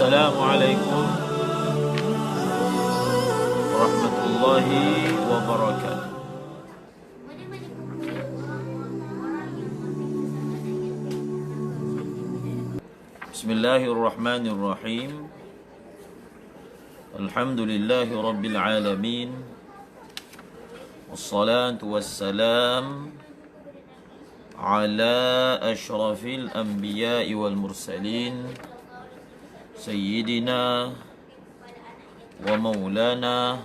Assalamualaikum warahmatullahi wabarakatuh. Bismillahirrahmanirrahim. Alhamdulillahi rabbil alamin. Wassalatu wassalam ala ashrafil anbiya'i wal mursalin Sayyidina wa maulana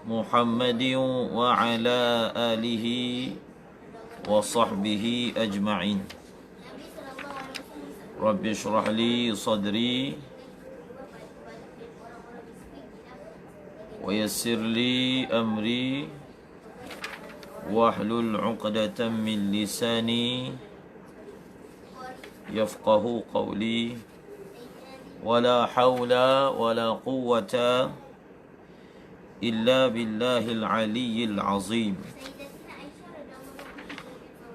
Muhammadin wa ala alihi wa sahbihi ajma'in. Rabbi shrah li sadri wa yassir li amri wahlul 'uqdatam min lisani yafqahu qawli. ولا حول ولا قوة إلا بالله العلي العظيم.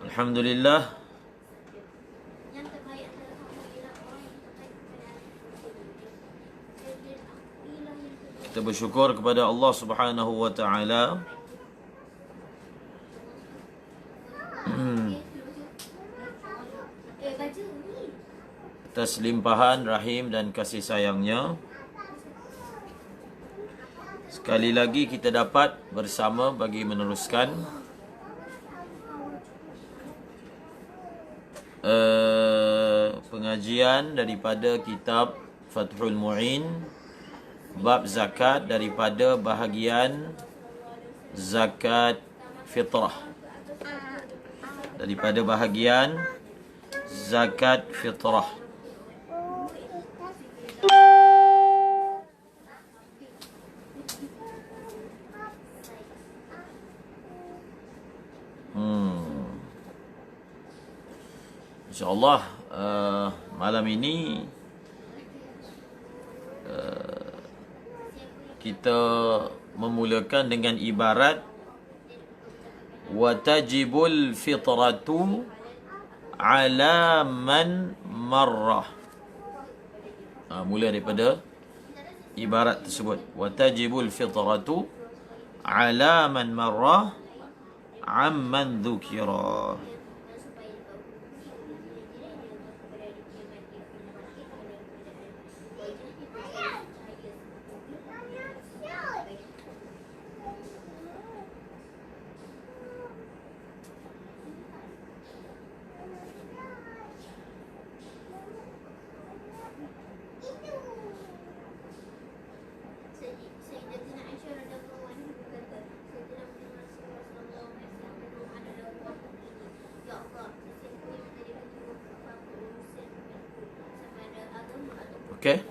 الحمد لله. Kita bersyukur kepada Allah Subhanahu wa taala atas limpahan rahim dan kasih sayangnya. Sekali lagi kita dapat bersama bagi meneruskan pengajian daripada kitab Fathul Mu'in, bab zakat daripada bahagian zakat fitrah. Daripada bahagian zakat fitrah. InsyaAllah malam ini kita memulakan dengan ibarat watajibul fitratu ala man marrah. Mula daripada ibarat tersebut, watajibul fitratu ala man marrah amman dhukira. Okay.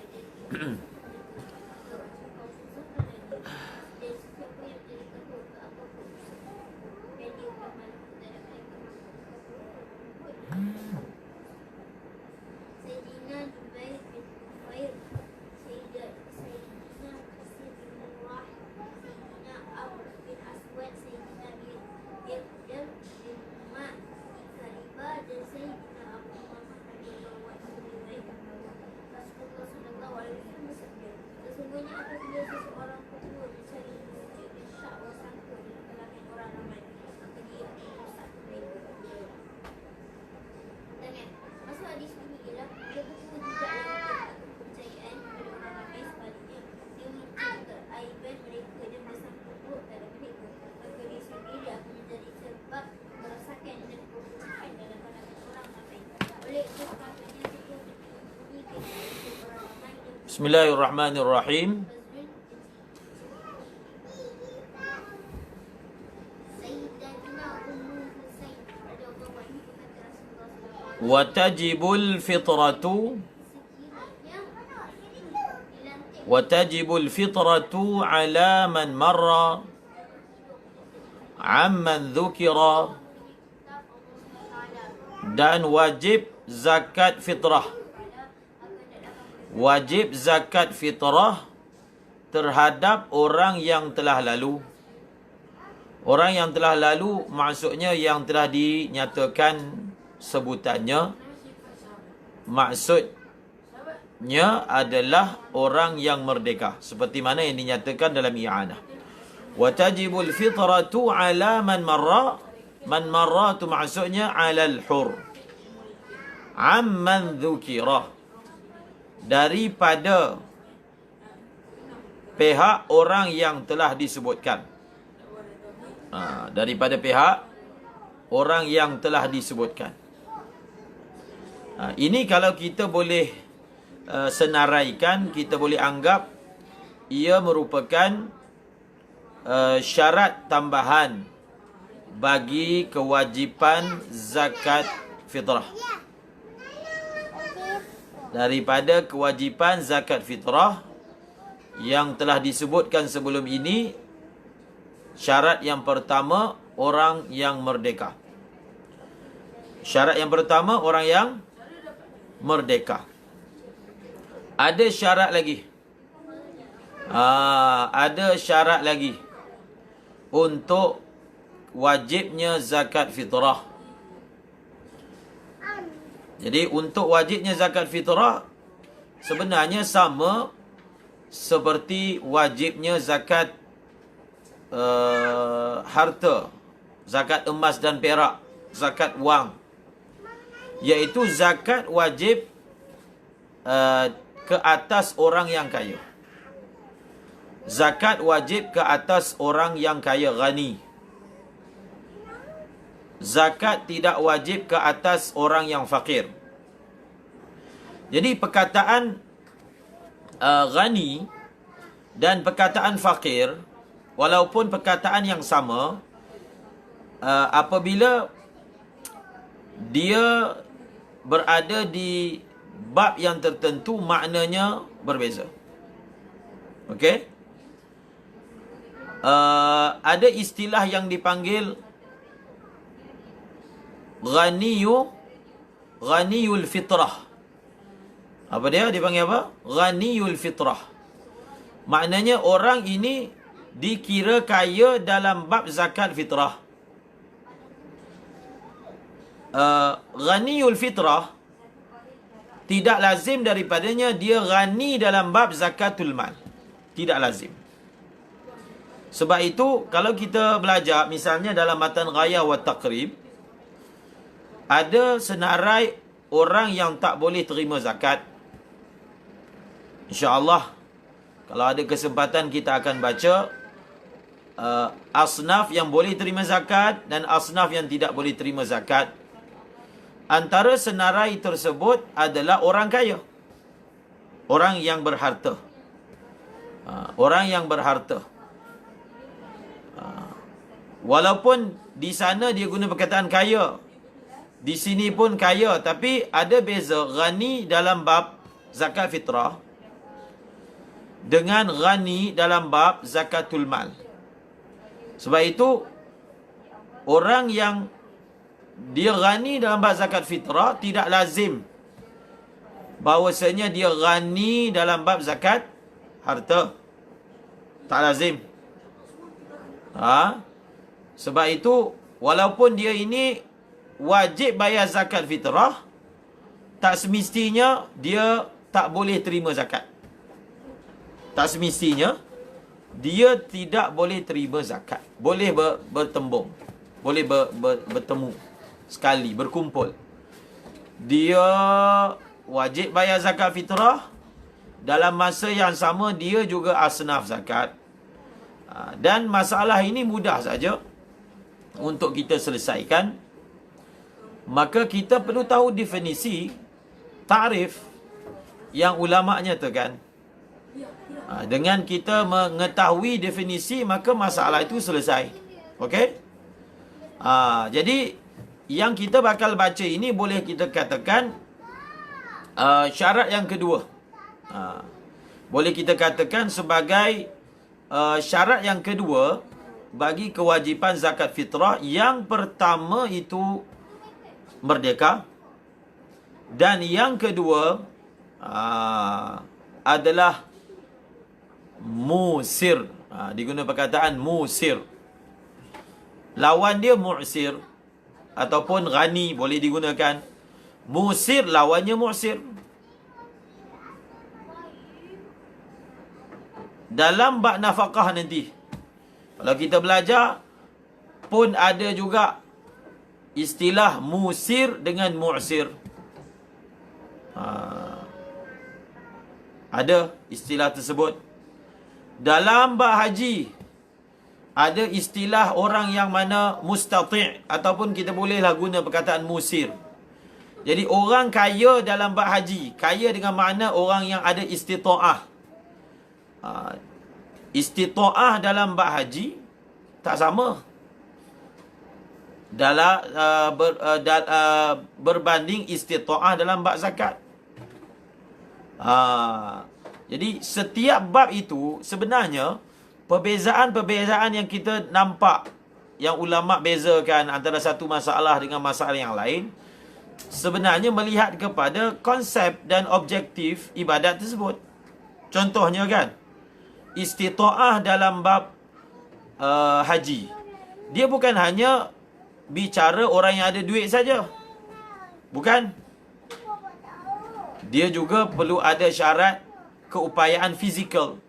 Bismillahirrahmanirrahim. Watajibul fitratu ala man marra amman dhukira. Dan wajib zakat fitrah. Wajib zakat fitrah terhadap orang yang telah lalu. Orang yang telah lalu maksudnya yang telah dinyatakan sebutannya. Maksud adalah orang yang merdeka, seperti mana yang dinyatakan dalam i'anah. Wa tajibul fitratu ala man marra tu maksudnya alal hur, amman dzukira, daripada pihak orang yang telah disebutkan. Daripada pihak orang yang telah disebutkan. Ini kalau kita boleh senaraikan, kita boleh anggap ia merupakan syarat tambahan bagi kewajipan zakat fitrah. Daripada kewajipan zakat fitrah yang telah disebutkan sebelum ini, syarat yang pertama orang yang merdeka. Syarat yang pertama orang yang merdeka. Ada syarat lagi. Ada syarat lagi untuk wajibnya zakat fitrah. Jadi untuk wajibnya zakat fitrah sebenarnya sama seperti wajibnya zakat harta, zakat emas dan perak, zakat wang, iaitu zakat wajib ke atas orang yang kaya. Zakat wajib ke atas orang yang kaya, ghani. Zakat tidak wajib ke atas orang yang fakir. Jadi perkataan ghani dan perkataan fakir, walaupun perkataan yang sama, apabila dia berada di bab yang tertentu, maknanya berbeza. Okey? Ada istilah yang dipanggil ghaniyul fitrah. Apa dia? Dipanggil apa? Ghaniyul fitrah. Maknanya orang ini dikira kaya dalam bab zakat fitrah. Ghaniyul fitrah tidak lazim daripadanya dia ghani dalam bab zakatul mal. Tidak lazim. Sebab itu kalau kita belajar misalnya dalam matan ghayah wa taqrib, ada senarai orang yang tak boleh terima zakat. InsyaAllah kalau ada kesempatan kita akan baca asnaf yang boleh terima zakat dan asnaf yang tidak boleh terima zakat. Antara senarai tersebut adalah orang kaya, orang yang berharta. Orang yang berharta. Walaupun di sana dia guna perkataan kaya, di sini pun kaya, tapi ada beza ghani dalam bab zakat fitrah dengan ghani dalam bab zakatul mal. Sebab itu orang yang dia ghani dalam bab zakat fitrah tidak lazim bahawasanya dia ghani dalam bab zakat harta. Tak lazim. Sebab itu walaupun dia ini wajib bayar zakat fitrah, tak semestinya dia tak boleh terima zakat. Tak semestinya dia tidak boleh terima zakat. Boleh bertembung, boleh bertemu sekali, berkumpul. Dia wajib bayar zakat fitrah, dalam masa yang sama dia juga asnaf zakat. Dan masalah ini mudah saja untuk kita selesaikan. Maka kita perlu tahu definisi, ta'rif yang ulama nyatakan. Dengan kita mengetahui definisi, maka masalah itu selesai. Okey? Jadi yang kita bakal baca ini boleh kita katakan syarat yang kedua. Boleh kita katakan sebagai syarat yang kedua bagi kewajipan zakat fitrah. Yang pertama itu merdeka, dan yang kedua adalah musir. Digunakan perkataan musir. Lawan dia mu'sir ataupun ghani boleh digunakan. Musir lawannya mu'sir. dalam bab nafkah nanti, kalau kita belajar pun ada juga istilah musir dengan mu'sir. Ada istilah tersebut. Dalam bab haji ada istilah orang yang mana mustati' ataupun kita bolehlah guna perkataan musir. Jadi orang kaya dalam bab haji, kaya dengan makna orang yang ada istita'ah. Istita'ah dalam bab haji tak sama dalam berbanding istita'ah dalam bab zakat. Jadi setiap bab itu sebenarnya perbezaan-perbezaan yang kita nampak, yang ulama bezakan antara satu masalah dengan masalah yang lain, sebenarnya melihat kepada konsep dan objektif ibadat tersebut. Contohnya kan, istita'ah dalam bab haji, dia bukan hanya bicara orang yang ada duit saja. Bukan. Dia juga perlu ada syarat keupayaan fizikal.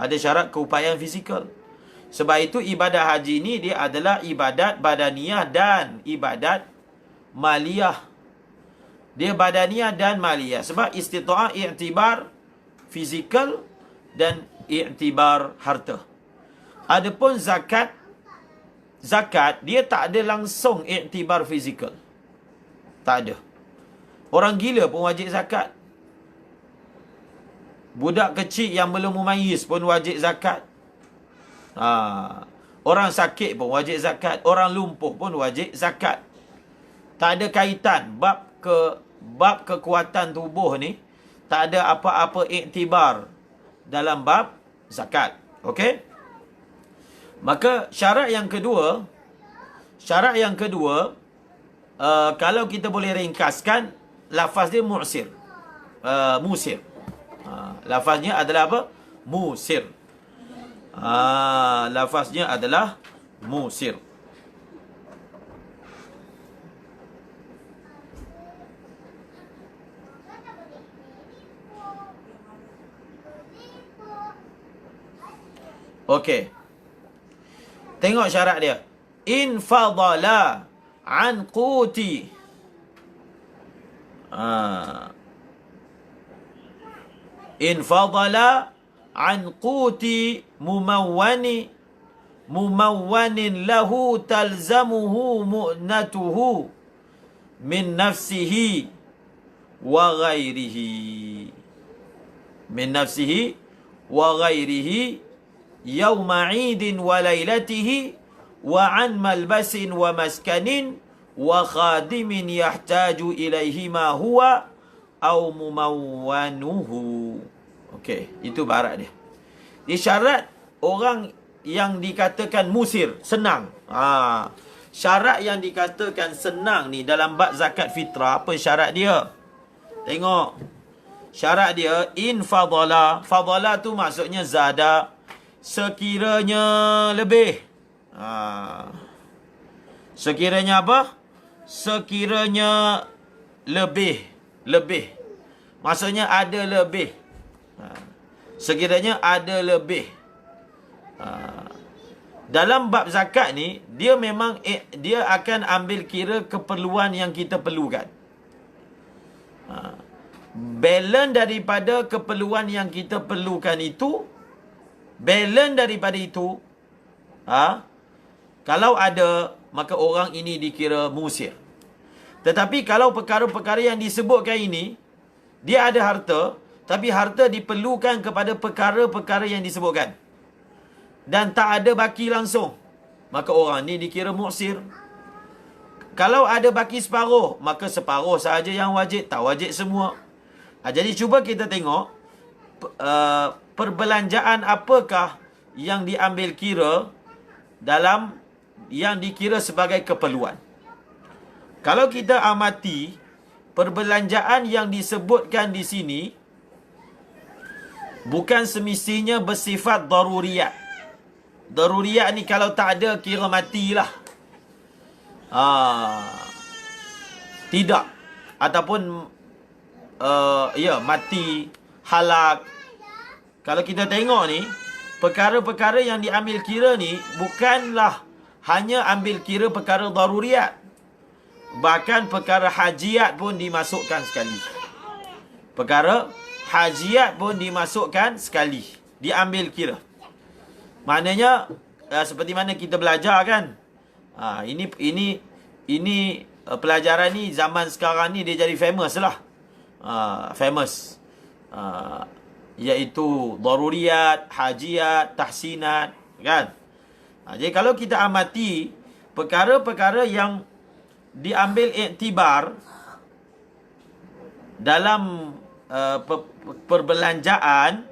Ada syarat keupayaan fizikal. Sebab itu ibadah haji ni dia adalah ibadat badaniyah dan ibadat maliyah. Dia badaniyah dan maliyah. Sebab istita'ah i'tibar fizikal dan i'tibar harta. Adapun zakat, dia tak ada langsung i'tibar fizikal. Tak ada. Orang gila pun wajib zakat. Budak kecil yang belum mumayyiz pun wajib zakat. Orang sakit pun wajib zakat. Orang lumpuh pun wajib zakat. Tak ada kaitan. Bab kekuatan tubuh ni tak ada apa-apa iktibar dalam bab zakat. Okey? Maka syarat yang kedua, kalau kita boleh ringkaskan, lafaz dia musir. Lafaznya adalah apa? Musir. Lafaznya adalah musir. Okey. Tengok syarat dia. In fadala an quti. In fadala an quti mumawwanin lahu talzamuhu mu'natuhu min nafsihi wa ghairihi. Min nafsihi wa ghairihi yawma 'idin wa lailatihi wa an malbasin wa maskanin wa khadimin yahtaju ilaihi ma huwa au mumawwanuhu. Okey, itu barat dia. Syarat orang yang dikatakan musir, senang. Syarat yang dikatakan senang ni dalam bab zakat fitrah, apa syarat dia? Tengok. Syarat dia in fadala. Fadala tu maksudnya zada, sekiranya lebih. Sekiranya apa? Sekiranya lebih. Maksudnya ada lebih. Sekiranya ada lebih. Dalam bab zakat ni, dia memang dia akan ambil kira keperluan yang kita perlukan. Balance daripada keperluan yang kita perlukan itu, kalau ada, maka orang ini dikira musir. Tetapi kalau perkara-perkara yang disebutkan ini, dia ada harta, tapi harta diperlukan kepada perkara-perkara yang disebutkan, dan tak ada baki langsung, maka orang ni dikira mu'sir. Kalau ada baki separuh, maka separuh sahaja yang wajib, tak wajib semua. Jadi cuba kita tengok perbelanjaan apakah yang diambil kira dalam yang dikira sebagai keperluan. Kalau kita amati perbelanjaan yang disebutkan di sini, bukan semestinya bersifat daruriyat. Daruriyat ni kalau tak ada, kira matilah. Tidak. Ataupun mati, halak. kalau kita tengok ni, perkara-perkara yang diambil kira ni bukanlah hanya ambil kira perkara daruriyat. Bahkan perkara hajiat pun dimasukkan sekali. Perkara hajiat pun dimasukkan sekali. Diambil kira. Maknanya, seperti mana kita belajar kan. Ini pelajaran ni zaman sekarang ni dia jadi famous lah. Famous. Iaitu daruriyat, hajiat, tahsinat, kan? Jadi kalau kita amati perkara-perkara yang diambil iktibar dalam perbelanjaan,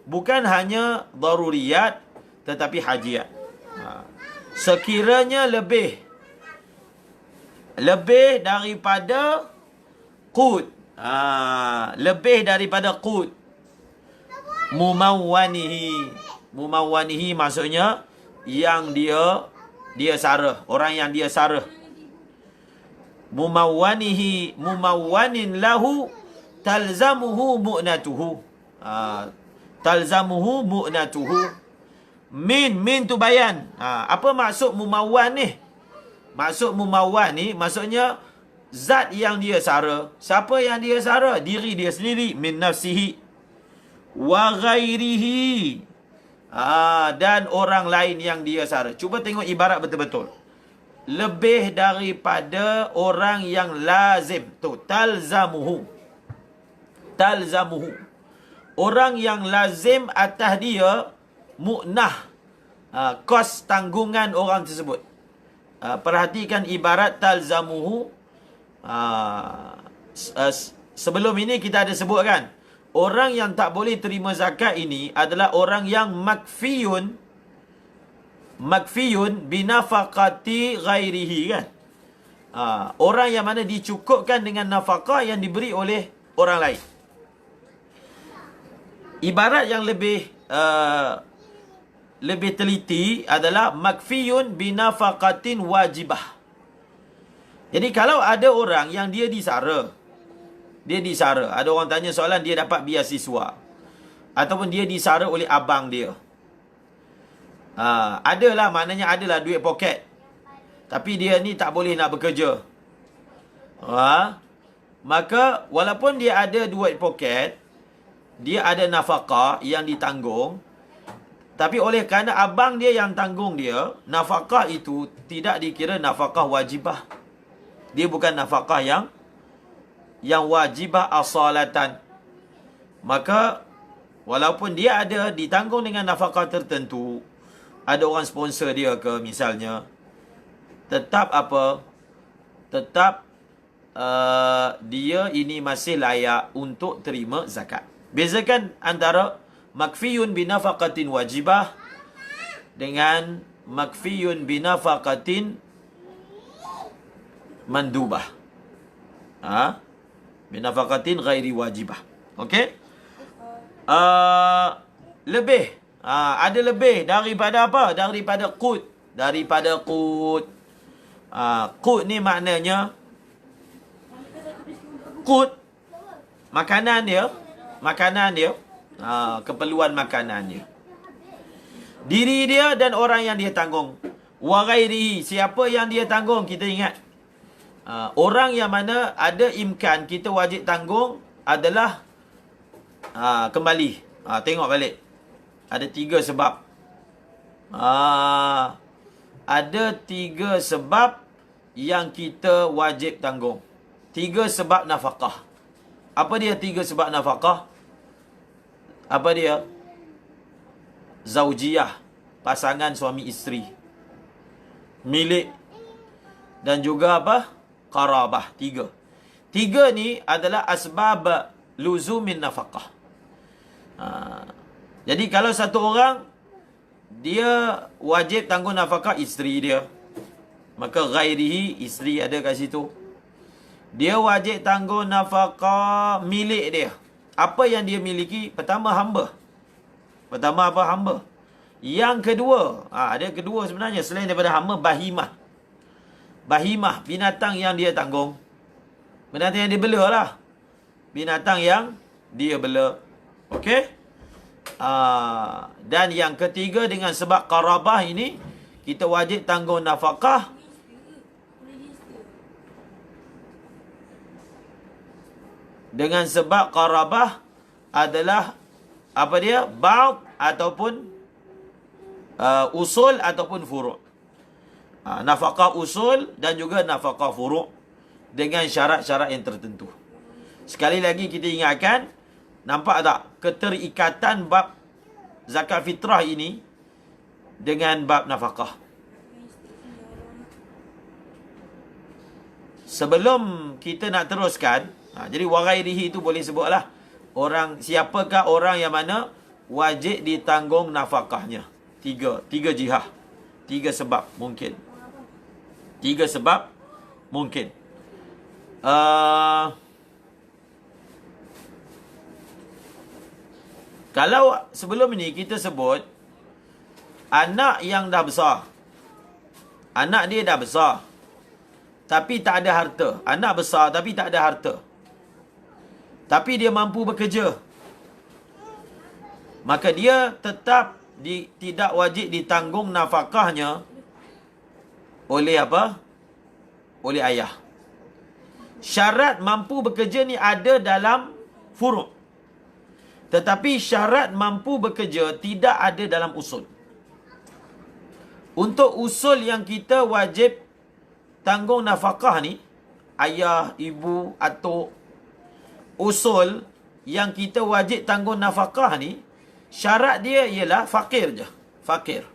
bukan hanya daruriyat tetapi hajiat. Sekiranya lebih daripada qut, lebih daripada qut, mumawwanihi maksudnya yang dia sarah, orang yang dia sarah. Mumawwanin lahu talzamuhu mu'natuhu. Talzamuhu mu'natuhu. Min tu bayan. Apa maksud mumawwan ni? Maksud mumawwan ni maksudnya zat yang dia sara. Siapa yang dia sara? Diri dia sendiri. Min nafsihi wa ghairihi. Dan orang lain yang dia sara. Cuba tengok ibarat betul-betul. Lebih daripada orang yang lazim. Tu, talzamuhu. Talzamuhu. Orang yang lazim atas dia mu'nah. Kos tanggungan orang tersebut. Perhatikan ibarat talzamuhu. Sebelum ini kita ada sebut kan, orang yang tak boleh terima zakat ini adalah orang yang makfiyun binafaqati ghairihi kan. Orang yang mana dicukupkan dengan nafkah yang diberi oleh orang lain. Ibarat yang lebih teliti adalah makfiyun binafaqatin wajibah. Jadi kalau ada orang yang dia disara, ada orang tanya soalan, dia dapat beasiswa, ataupun dia disara oleh abang dia. Adalah, maknanya adalah duit poket, tapi dia ni tak boleh nak bekerja. Maka walaupun dia ada duit poket, dia ada nafkah yang ditanggung, tapi oleh kerana abang dia yang tanggung dia, nafkah itu tidak dikira nafkah wajibah. Dia bukan nafkah yang wajibah asalatan. Maka walaupun dia ada ditanggung dengan nafkah tertentu, ada orang sponsor dia ke misalnya, tetap dia ini masih layak untuk terima zakat. Bezakan antara makfiyun binafaqatin wajibah dengan makfiyun binafaqatin mandubah. Binafaqatin ghairi wajibah. Okey? Lebih. Ada lebih daripada apa? Daripada qut. Daripada qut. Qut ni maknanya qut, makanan dia. Keperluan makanan dia. Diri dia dan orang yang dia tanggung. Wa ghairihi, siapa yang dia tanggung, kita ingat. Orang yang mana ada imkan kita wajib tanggung adalah kembali. Tengok balik. Ada 3 sebab. Ada 3 sebab yang kita wajib tanggung. 3 sebab nafkah. Apa dia 3 sebab nafkah? Apa dia? Zaujiyah, pasangan suami isteri. Milik. Dan juga apa? Qarabah. 3 ni adalah asbab luzumin nafkah. Jadi kalau satu orang dia wajib tanggung nafkah isteri dia, maka ghairihi, isteri ada kat situ, dia wajib tanggung nafkah milik dia. Apa yang dia miliki? Pertama, hamba. Pertama apa? Hamba. Yang kedua, ada kedua sebenarnya selain daripada hamba, bahimah. Bahimah, binatang yang dia tanggung. Binatang yang dia bela lah. Binatang yang dia bela. Okey? Dan yang ketiga, dengan sebab qarabah ini, kita wajib tanggung nafkah. Dengan sebab qarabah adalah apa dia? Ba'd ataupun usul ataupun furu'. Nafkah usul dan juga nafkah furu' dengan syarat-syarat yang tertentu. Sekali lagi kita ingatkan, nampak tak keterikatan bab zakat fitrah ini dengan bab nafkah. Sebelum kita nak teruskan, jadi waghairihi itu boleh sebutlah orang, siapakah orang yang mana wajib ditanggung nafkahnya. Tiga jihah. Tiga sebab mungkin. Kalau sebelum ini kita sebut anak yang dah besar. Anak dia dah besar, tapi tak ada harta. Anak besar tapi tak ada harta, tapi dia mampu bekerja. Maka dia tetap tidak wajib ditanggung nafkahnya oleh apa? Oleh ayah. Syarat mampu bekerja ni ada dalam furu'. Tetapi syarat mampu bekerja tidak ada dalam usul. Untuk usul yang kita wajib tanggung nafkah ni, ayah, ibu, atuk. Usul yang kita wajib tanggung nafkah ni, syarat dia ialah fakir je. Fakir.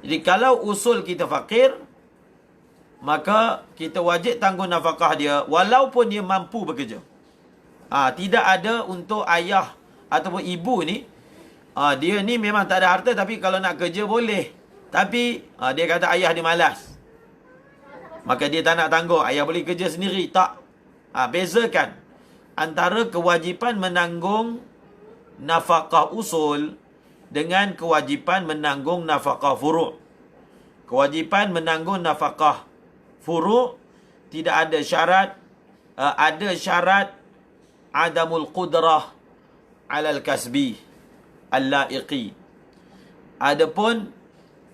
Jadi kalau usul kita fakir, maka kita wajib tanggung nafkah dia walaupun dia mampu bekerja. Tidak ada untuk ayah ataupun ibu ni, dia ni memang tak ada harta, tapi kalau nak kerja boleh. Tapi dia kata ayah dia malas, maka dia tak nak tanggung. Ayah boleh kerja sendiri. Tak. Bezakan antara kewajipan menanggung nafkah usul dengan kewajipan menanggung nafkah furu'. Kewajipan menanggung nafkah furu' tidak ada syarat. Ada syarat adamul qudrah alal kasbi al-la'iqi. Adapun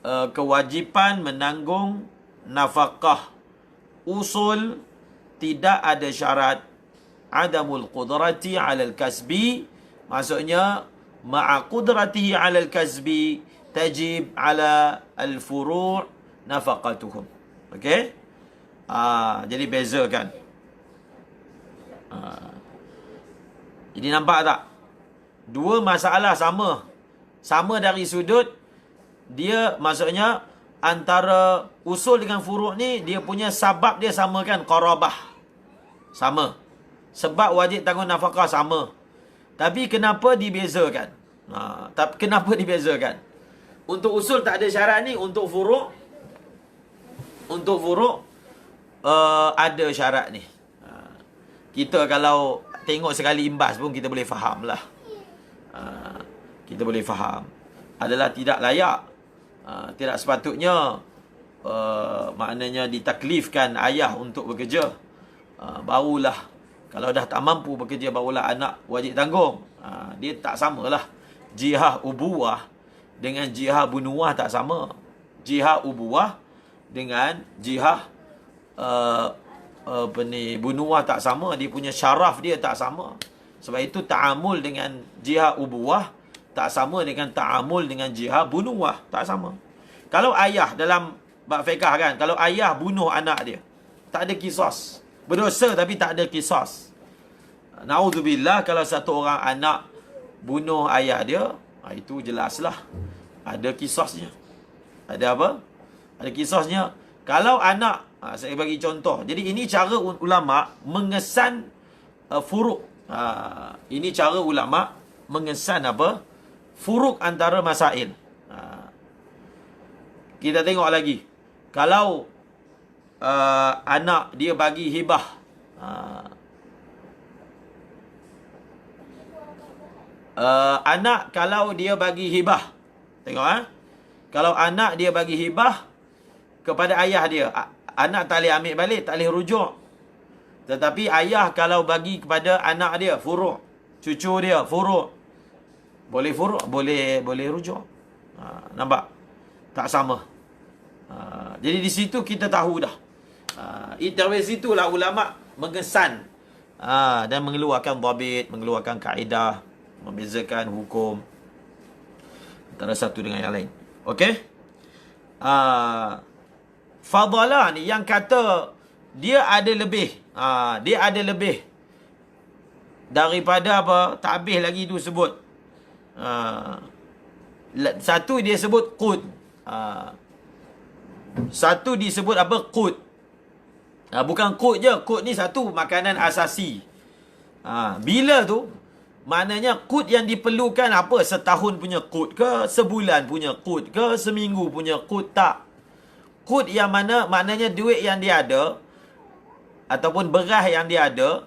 kewajipan menanggung nafkah usul tidak ada syarat adamul qudrati alal kasbi. Maksudnya ma'a qudratihi alal kasbi tajib ala al-furu' nafaqatuhum. Okey? Jadi bezakan. Jadi nampak tak? Dua masalah sama. Sama dari sudut dia, maksudnya antara usul dengan furu' ni, dia punya sabab dia sama kan? Qarabah. Sama. Sebab wajib tanggung nafkah sama. Tapi kenapa dibezakan? Kenapa dibezakan? Untuk usul tak ada syarat ni. Untuk furu' ada syarat ni. Kita kalau tengok sekali imbas pun kita boleh faham lah. Kita boleh faham. Adalah tidak layak. Tidak sepatutnya maknanya ditaklifkan ayah untuk bekerja. Barulah, kalau dah tak mampu bekerja, barulah anak wajib tanggung. Dia tak samalah. Jihah ubuwah dengan jihah bunuwah tak sama. Jihah ubuwah dengan jihah bunuwah tak sama. Dia punya syaraf dia tak sama. Sebab itu ta'amul dengan jihah ubuwah tak sama dengan ta'amul dengan jihah bunuwah. Tak sama. Kalau ayah dalam bab fiqh kan, kalau ayah bunuh anak dia, tak ada qisas. Berdosa tapi tak ada qisas. Na'udzubillah, kalau satu orang anak bunuh ayah dia, itu jelaslah ada qisasnya. Ada apa? Ada qisasnya. Kalau anak, saya bagi contoh. Jadi ini cara ulama mengesan furuk. Ini cara ulama mengesan apa? Furuk antara masail. Kita tengok lagi. Kalau anak dia bagi hibah, anak kalau dia bagi hibah, tengok kalau anak dia bagi hibah kepada ayah dia, anak tak boleh ambil balik, tak boleh rujuk. Tetapi ayah kalau bagi kepada anak dia, furu', cucu dia, furu', Boleh furu', boleh rujuk. Nampak? Tak sama. Jadi di situ kita tahu dah. Dari situlah ulama mengesan dan mengeluarkan dhabit, mengeluarkan kaedah, membezakan hukum antara satu dengan yang lain. Okey? Fadalah ni yang kata dia ada lebih. Dia ada lebih daripada apa? Tak habis lagi tu sebut. Satu dia sebut qut. Satu disebut apa? Qut. Bukan qut je. Qut ni satu makanan asasi. Bila tu? Maknanya qut yang diperlukan apa? Setahun punya qut ke? Sebulan punya qut ke? Seminggu punya qut? Tak. Qut yang mana? Maknanya duit yang dia ada ataupun beras yang dia ada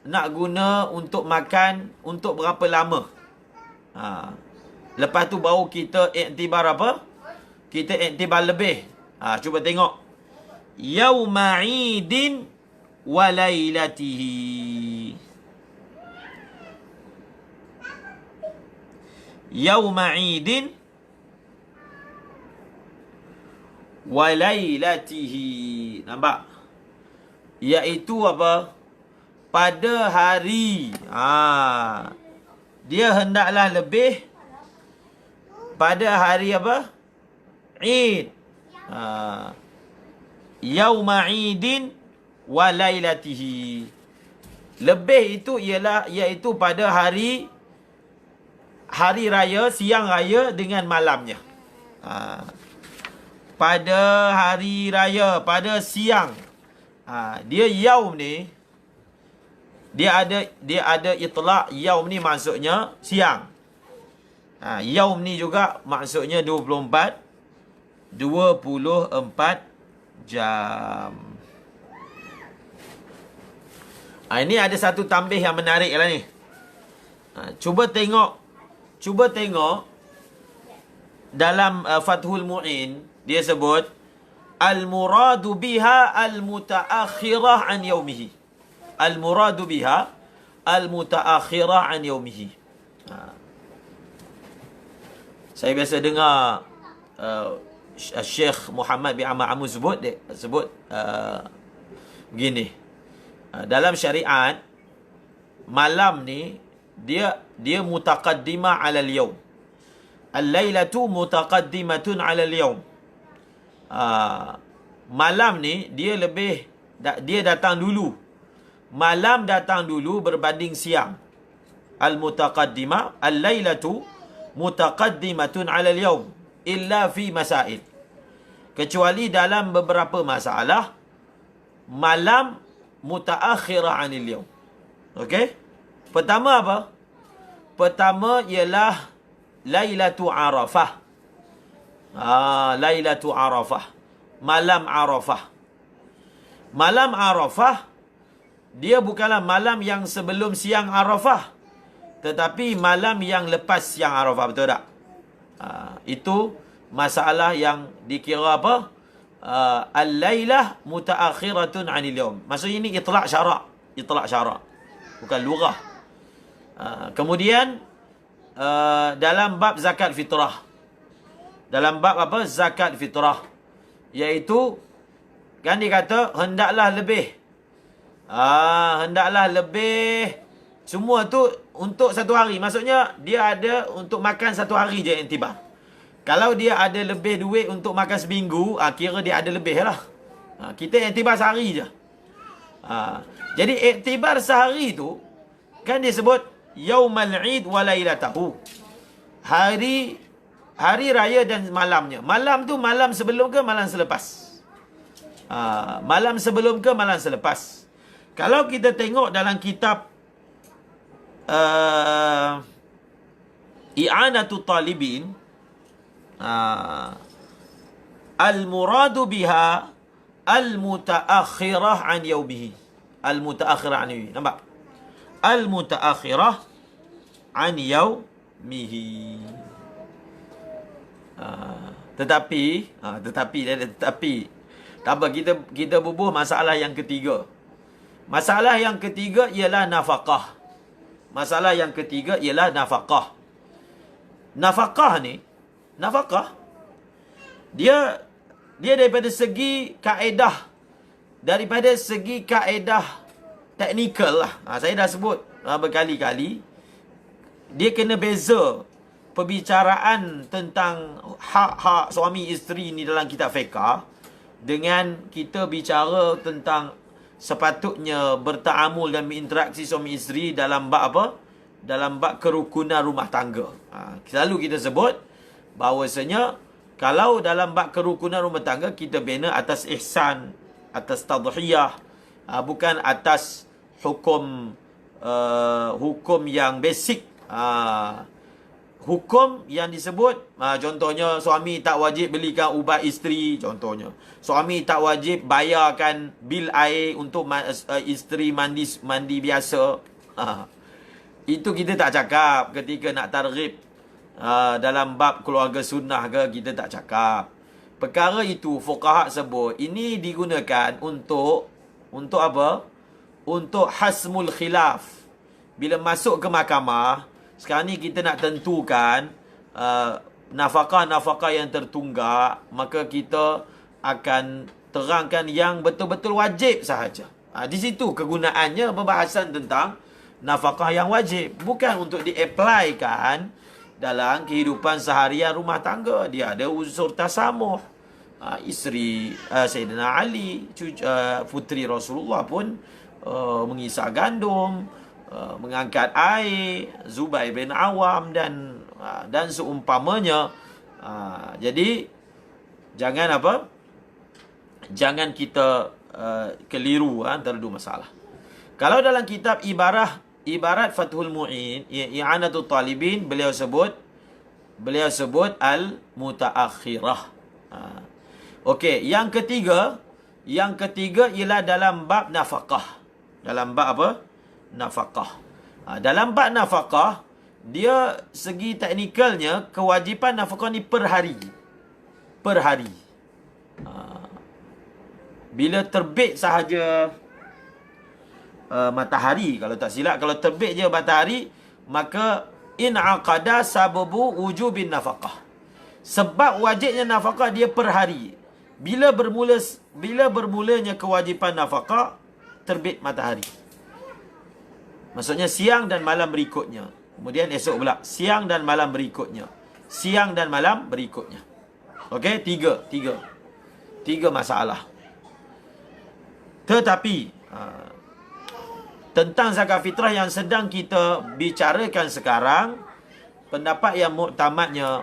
nak guna untuk makan untuk berapa lama. Lepas tu baru kita iktibar apa? Kita iktibar lebih. Cuba tengok. Yauma'idin wa lailatihi. Yauma'idin wa lailatihi. Nampak? Iaitu apa? Pada hari. Dia hendaklah lebih pada hari apa? Eid. Yauma'idin wa lailatihi. Lebih itu iaitu pada hari raya, siang raya dengan malamnya. Pada hari raya, pada siang. Dia yaum ni dia ada itlaq. Yaum ni maksudnya siang. Yaum ni juga maksudnya 24 jam. Ini ada satu tambih yang menarik lah ni. Cuba tengok dalam Fathul Mu'in dia sebut al-muradu biha al-mutaakhirah an yaumihi. Al-muradu biha al-mutaakhirah an yaumihi. Saya biasa dengar Syekh Muhammad bin Ahmad Amu sebut begini. Dalam syariat malam ni dia mutaqaddimah 'ala al-yawm. Al-lailatu mutaqaddimatun 'ala al-yawm. Malam ni dia datang dulu. Malam datang dulu berbanding siang. Al-mutaqaddimah, al-lailatu mutaqaddimatun 'ala al-yawm illa fi masail. Kecuali dalam beberapa masalah malam mutaakhirah 'anil yawm. Okey? Pertama apa? Pertama ialah Lailatu Arafah. Lailatu Arafah. Malam Arafah. Malam Arafah dia bukanlah malam yang sebelum siang Arafah, tetapi malam yang lepas siang Arafah. Betul tak? Itu masalah yang dikira apa? Al-lailah mutaakhiratun 'anil yawm. Maksudnya ini itlaq syarak. Itlaq syarak. Bukan lugah. Kemudian dalam bab zakat fitrah. Dalam bab apa? Zakat fitrah. Iaitu kan dia kata hendaklah lebih. Hendaklah lebih. Semua tu untuk satu hari. Maksudnya dia ada untuk makan satu hari je iktibar. Kalau dia ada lebih duit untuk makan seminggu, kira dia ada lebih lah. Kita iktibar sehari je. Jadi iktibar sehari tu kan disebut Yaumal Eid wa lailatahu. Hari raya dan malamnya. Malam tu malam sebelum ke malam selepas? Malam sebelum ke malam selepas? Kalau kita tengok dalam kitab I'anatu Talibin, al-muradu biha al-mutaakhirah an yaumihi. Al-mutaakhirah an yaumihi. Nampak? Al-mutaakhirah an yaumihi. Tetapi tak apa, kita bubuh masalah yang ketiga. Masalah yang ketiga ialah nafkah. Masalah yang ketiga ialah nafkah. nafkah ni, nafkah dia daripada segi kaedah, teknikal lah. Saya dah sebut berkali-kali, dia kena beza perbicaraan tentang hak-hak suami isteri ni dalam kitab fiqh dengan kita bicara tentang sepatutnya bertaamul dan berinteraksi suami isteri dalam bab apa? Dalam bab kerukunan rumah tangga. Selalu kita sebut bahawasanya kalau dalam bab kerukunan rumah tangga, kita bina atas ihsan, atas tadhiyah, bukan atas hukum yang basic. Hukum yang disebut, contohnya suami tak wajib belikan ubat isteri, contohnya. Suami tak wajib bayarkan bil air untuk isteri mandi biasa. Itu kita tak cakap ketika nak targhib. Dalam bab keluarga sunnah ke, kita tak cakap. Perkara itu fuqaha sebut ini digunakan untuk apa? Untuk hasmul khilaf. Bila masuk ke mahkamah, sekarang ni kita nak tentukan nafkah-nafkah yang tertunggak, maka kita akan terangkan yang betul-betul wajib sahaja. Di situ kegunaannya pembahasan tentang nafkah yang wajib, bukan untuk di-applykan dalam kehidupan seharian rumah tangga. Dia ada unsur tasamuh. Isteri Sayyidina Ali, puteri Rasulullah pun mengisar gandum, mengangkat air, Zubair bin Awam dan seumpamanya. Jadi jangan apa? Jangan kita keliru antara dua masalah. Kalau dalam kitab ibarat Fathul Mu'in, I'anatul Talibin, beliau sebut al-mutaakhirah. Okey, yang ketiga ialah dalam bab nafkah. Dalam bab apa? Nafkah. Dalam bab nafkah, dia segi teknikalnya, kewajipan nafkah ni per hari. Bila terbit sahaja matahari, kalau tak silap, kalau terbit je matahari, maka in'aqada sababu wujubin nafkah. Sebab wajibnya nafkah dia per hari. Bila bermulanya kewajipan nafkah, terbit matahari. Maksudnya siang dan malam berikutnya. Kemudian esok pula siang dan malam berikutnya. Siang dan malam berikutnya. Okey, tiga masalah. Tetapi tentang zakat fitrah yang sedang kita bicarakan sekarang, pendapat yang muktamadnya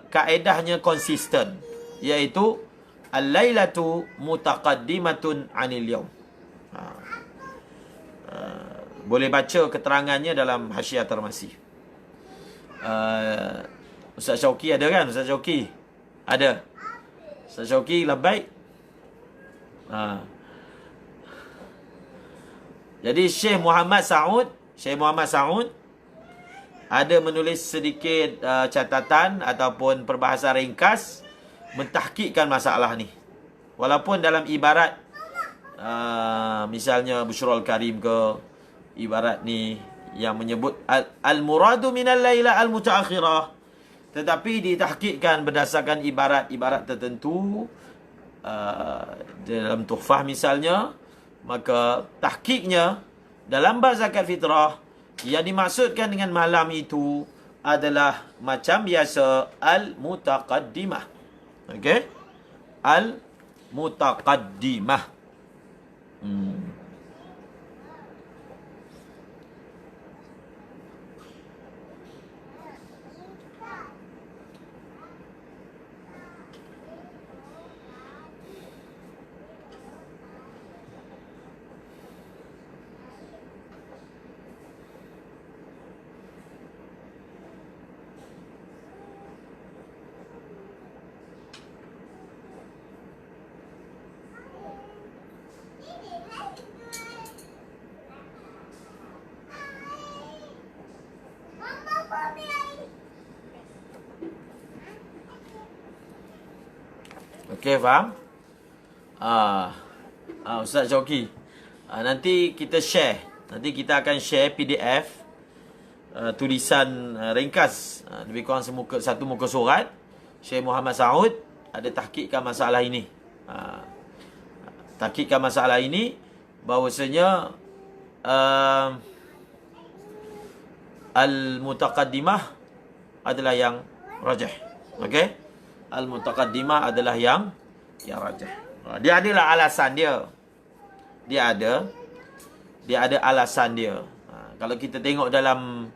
kaedahnya konsisten, iaitu al-lailatu mutaqaddimatun 'anil yaum. Boleh baca keterangannya dalam Hasyiah Tarmasi. Ustaz Syauqi ada kan? Ustaz Syauqi ada. Ustaz Syauqi labbaik. Jadi Syekh Muhammad Saud ada menulis sedikit catatan ataupun perbahasan ringkas mentahqiqkan masalah ni. Walaupun dalam ibarat misalnya Bushrul Karim ke, ibarat ni yang menyebut al-muradu minal laila al-mutaakhirah, tetapi ditahqiqkan berdasarkan ibarat-ibarat tertentu dalam Tuhfah misalnya. Maka tahqiqnya dalam bab zakat fitrah, yang dimaksudkan dengan malam itu adalah macam biasa al-mutaqaddimah. Okey? Al-mutaqaddimah. Okey, faham? Ustaz Syauqi, nanti kita share. Nanti kita akan share PDF tulisan ringkas, lebih kurang satu muka surat. Syekh Muhammad Saud ada tahqiqkan masalah ini. Tahqiqkan masalah ini bahawasanya al-mutaqaddimah adalah yang rajih. Okey? Al-mutaqaddimah adalah yang rajih. Dia adalah alasan dia. Dia ada alasan dia. Kalau kita tengok dalam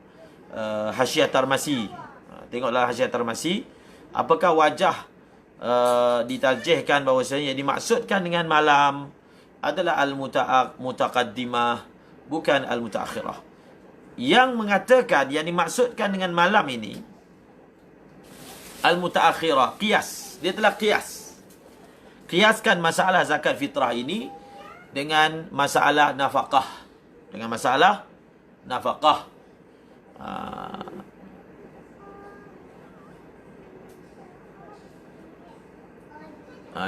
Hasyiah Tarmasi, tengoklah Hasyiah Tarmasi, apakah wajah ditarjihkan bahawasanya yang dimaksudkan dengan malam adalah al-mutaqaddimah, bukan al-mutaakhirah. Yang mengatakan yang dimaksudkan dengan malam ini al-mutaakhirah, qiyas. Dia telah qiyaskan masalah zakat fitrah ini dengan masalah nafaqah.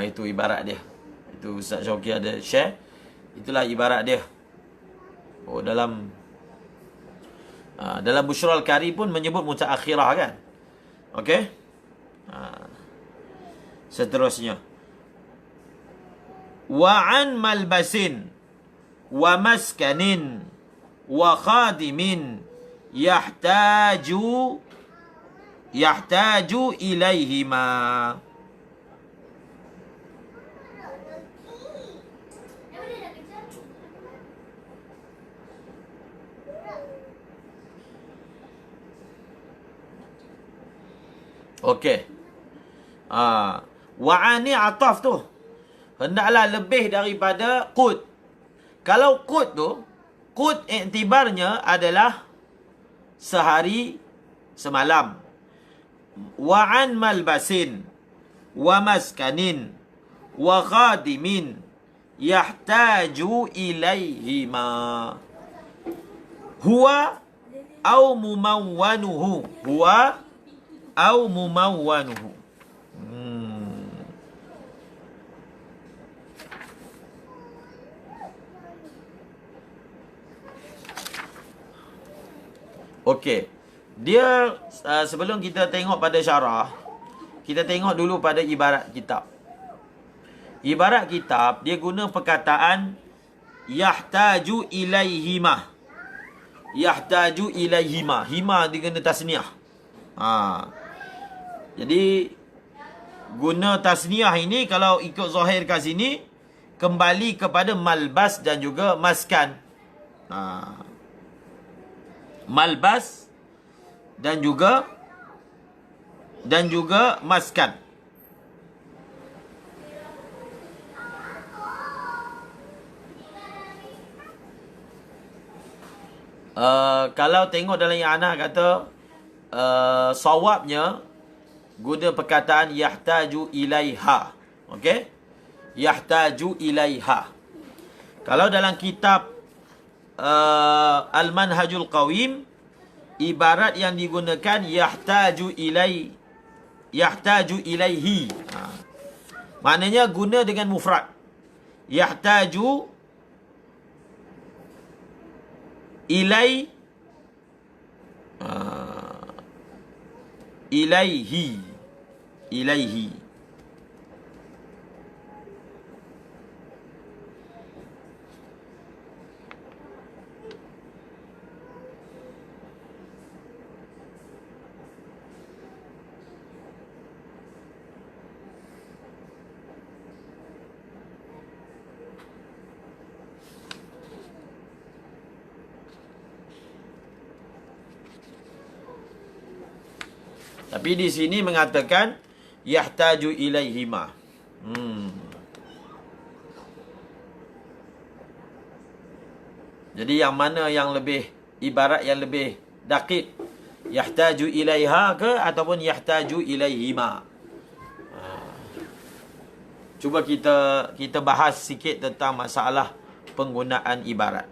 Itu ibarat dia. Itu Ustaz Syauqi ada share. Itulah ibarat dia. Dalam Bushrul Kari pun menyebut mutaakhirah kan. Okey. Seterusnya. Wa an malbasin wa maskanin wa khadimin yahtaju ilaihima. Okey. Wa'ani ataf tu hendaklah lebih daripada qut. Kalau qut tu, qut iktibarnya adalah sehari semalam. Wa'an malbasin wa maskanin wa khadimin yahtaju ilaihima. Huwa au mumawwanuhu. Okey. Dia sebelum kita tengok pada syarah, kita tengok dulu pada ibarat kitab. Ibarat kitab dia guna perkataan yahtaju ilaihima. Yahtaju ilaihima. Hima dia guna tasniah. Jadi guna tasniah ini kalau ikut zahir kat sini kembali kepada malbas dan juga maskan. Malbas dan juga maskan. Kalau tengok dalam yang anak kata sawabnya guna perkataan yahtaju ilaiha. Okey? Yahtaju ilaiha. Kalau dalam kitab Al-Manhajul Qawim, ibarat yang digunakan yahtaju ilaihi. Maknanya guna dengan mufrad. Yahtaju ilaihi. Tapi di sini mengatakan yahtaju ilaihima. Jadi yang mana yang lebih ibarat yang lebih dakik? Yahtaju ilaiha ke ataupun yahtaju ilaihima? Cuba kita bahas sikit tentang masalah penggunaan ibarat.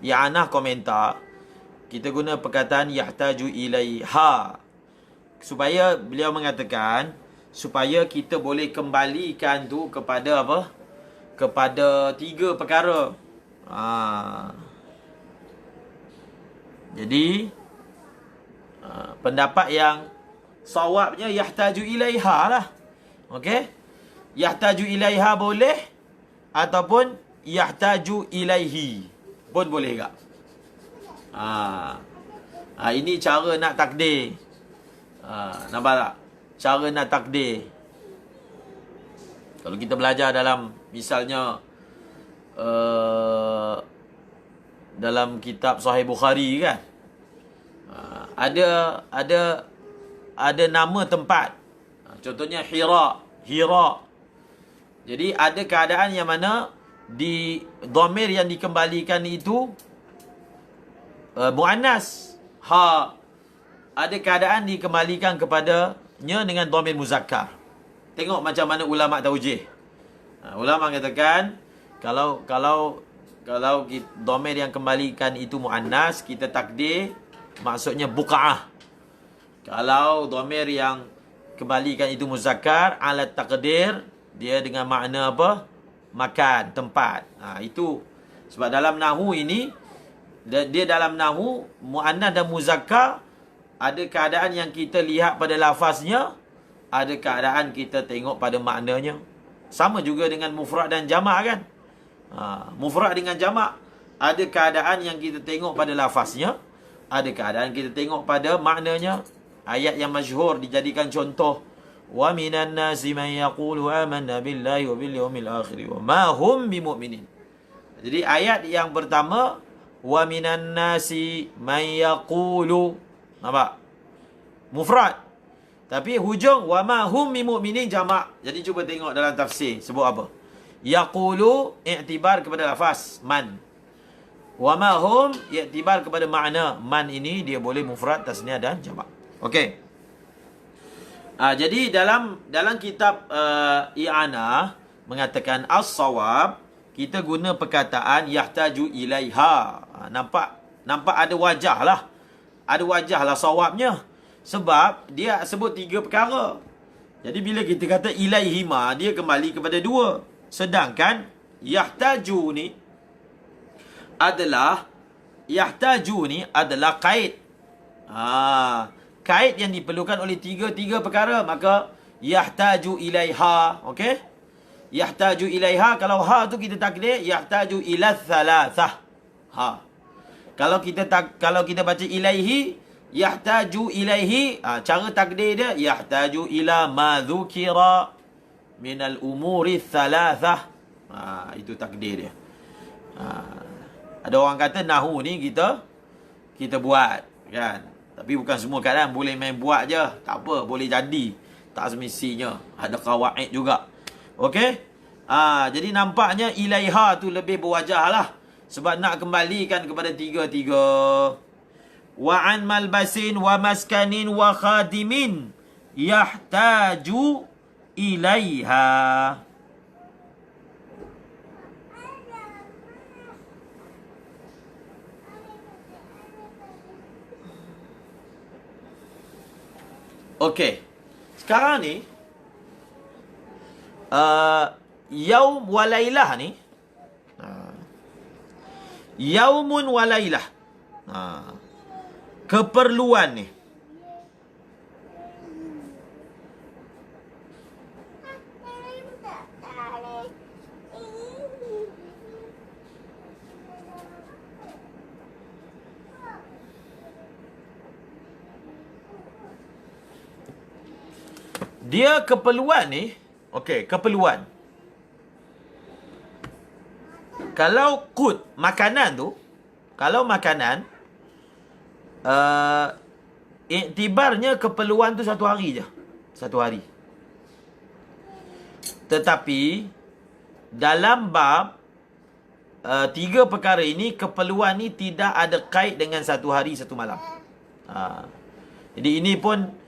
I'anah komentar, kita guna perkataan yahtaju ilaiha supaya beliau mengatakan supaya kita boleh kembalikan tu kepada apa? Kepada tiga perkara. Jadi Pendapat yang sawabnya yahtaju ilaiha lah. Okey? Yahtaju ilaiha boleh ataupun yahtaju ilaihi pun boleh tak? Ini cara nak takdir. Nampak tak? Cara nak takdir. Kalau kita belajar dalam misalnya dalam kitab Sahih Bukhari kan, ada nama tempat. Contohnya Hira. Jadi ada keadaan yang mana di dhamir yang dikembalikan itu muannas. Ada keadaan dikembalikan kepadanya dengan dhamir muzakkar. Tengok macam mana ulama taujih. Ulama katakan kalau dhamir yang kembalikan itu muannas, kita takdir maksudnya buqa'ah. Kalau dhamir yang kembalikan itu muzakkar, alat takdir, dia dengan makna apa? Makan, tempat. Itu sebab dalam nahwu ini, dia dalam nahwu muannas dan muzakkar, ada keadaan yang kita lihat pada lafaznya, ada keadaan kita tengok pada maknanya. Sama juga dengan mufrad dan jamak kan. Mufrad dengan jamak, ada keadaan yang kita tengok pada lafaznya, ada keadaan kita tengok pada maknanya. Ayat yang masyhur dijadikan contoh, wa minan nasi man yaqulu amanna billahi wa bil yawmil akhir wa ma hum bimu'minin. Jadi ayat yang pertama, wa minan nasi man yaqulu, nampak? Mufrad. Tapi hujung wa ma hum bimu'minin jamak. Jadi cuba tengok dalam tafsir sebut apa? Yaqulu i'tibar kepada lafaz man. Wa ma hum i'tibar kepada makna. Man ini dia boleh mufrad, tasniah dan jamak. Okey. Jadi dalam kitab i'anah mengatakan as-sawab, kita guna perkataan yahtaju ilaiha. Nampak ada wajah lah. Ada wajah lah sawabnya. Sebab dia sebut 3 perkara. Jadi bila kita kata ilaihima, dia kembali kepada 2. Sedangkan yahtaju ni adalah kaid. Kaid yang diperlukan oleh tiga perkara, maka yahtaju ilaiha. Okey? Yahtaju ilaiha, kalau ha tu kita takdir yahtaju ila thalathah. Kalau kita baca ilaihi, yahtaju ilaihi, cara takdir dia yahtaju ila ma dzukira minal umuri thalathah. Itu takdir dia. Ada orang kata nahwu ni kita buat kan. Tapi bukan semua keadaan boleh main buat je. Tak apa, boleh jadi. Tak semestinya. Ada qawaid juga. Okey? Jadi nampaknya ilaiha tu lebih berwajah lah. Sebab nak kembalikan kepada 3. Wa an malbasin wa maskanin wa khadimin yahtaju ilaiha. Okey. Sekarang ni yaum wa lailah ni, yaumun wa lailah, keperluan ni. Dia keperluan ni, okey, keperluan. Kalau qut, makanan tu, kalau makanan, iktibarnya keperluan tu 1 hari je. 1 hari. Tetapi, dalam bab 3 perkara ini, keperluan ni tidak ada kait dengan 1 hari 1 malam. Jadi ini pun,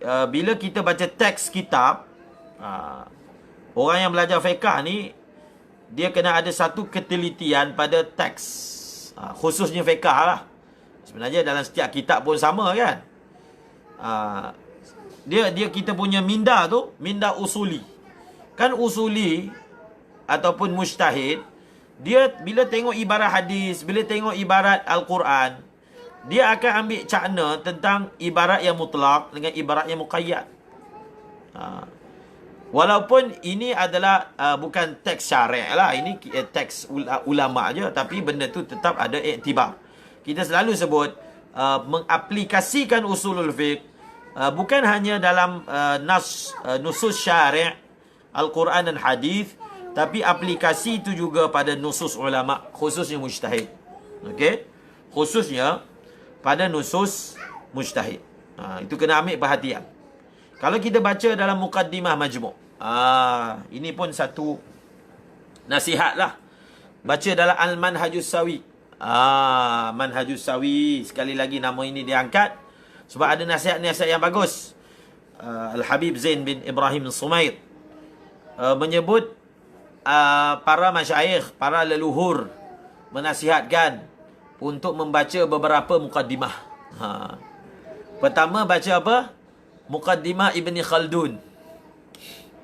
bila kita baca teks kitab, orang yang belajar fiqh ni, dia kena ada satu ketelitian pada teks, khususnya fiqh lah. Sebenarnya dalam setiap kitab pun sama kan. Dia kita punya minda tu, minda usuli. Kan usuli ataupun mujtahid, dia bila tengok ibarat hadis, bila tengok ibarat Al-Quran, dia akan ambil cakna tentang ibarat yang mutlak dengan ibarat yang muqayyad. Walaupun ini adalah bukan teks syariah lah, ini teks ulama je, tapi benda tu tetap ada iktibar. Kita selalu sebut mengaplikasikan usulul fiqh bukan hanya dalam nusus syari' Al-Quran dan hadis, tapi aplikasi itu juga pada nusus ulama, khususnya mujtahid. Okey? Khususnya pada nusus mujtahid. Itu kena ambil perhatian. Kalau kita baca dalam Muqaddimah Majmu', ini pun satu nasihat lah. Baca dalam Al-Manhajus Sawi. Manhajus Sawi, sekali lagi nama ini diangkat sebab ada nasihat-nasihat yang bagus. Al-Habib Zain bin Ibrahim Sumair menyebut para masyayikh, para leluhur menasihatkan untuk membaca beberapa muqaddimah. Pertama baca apa? Muqaddimah Ibni Khaldun,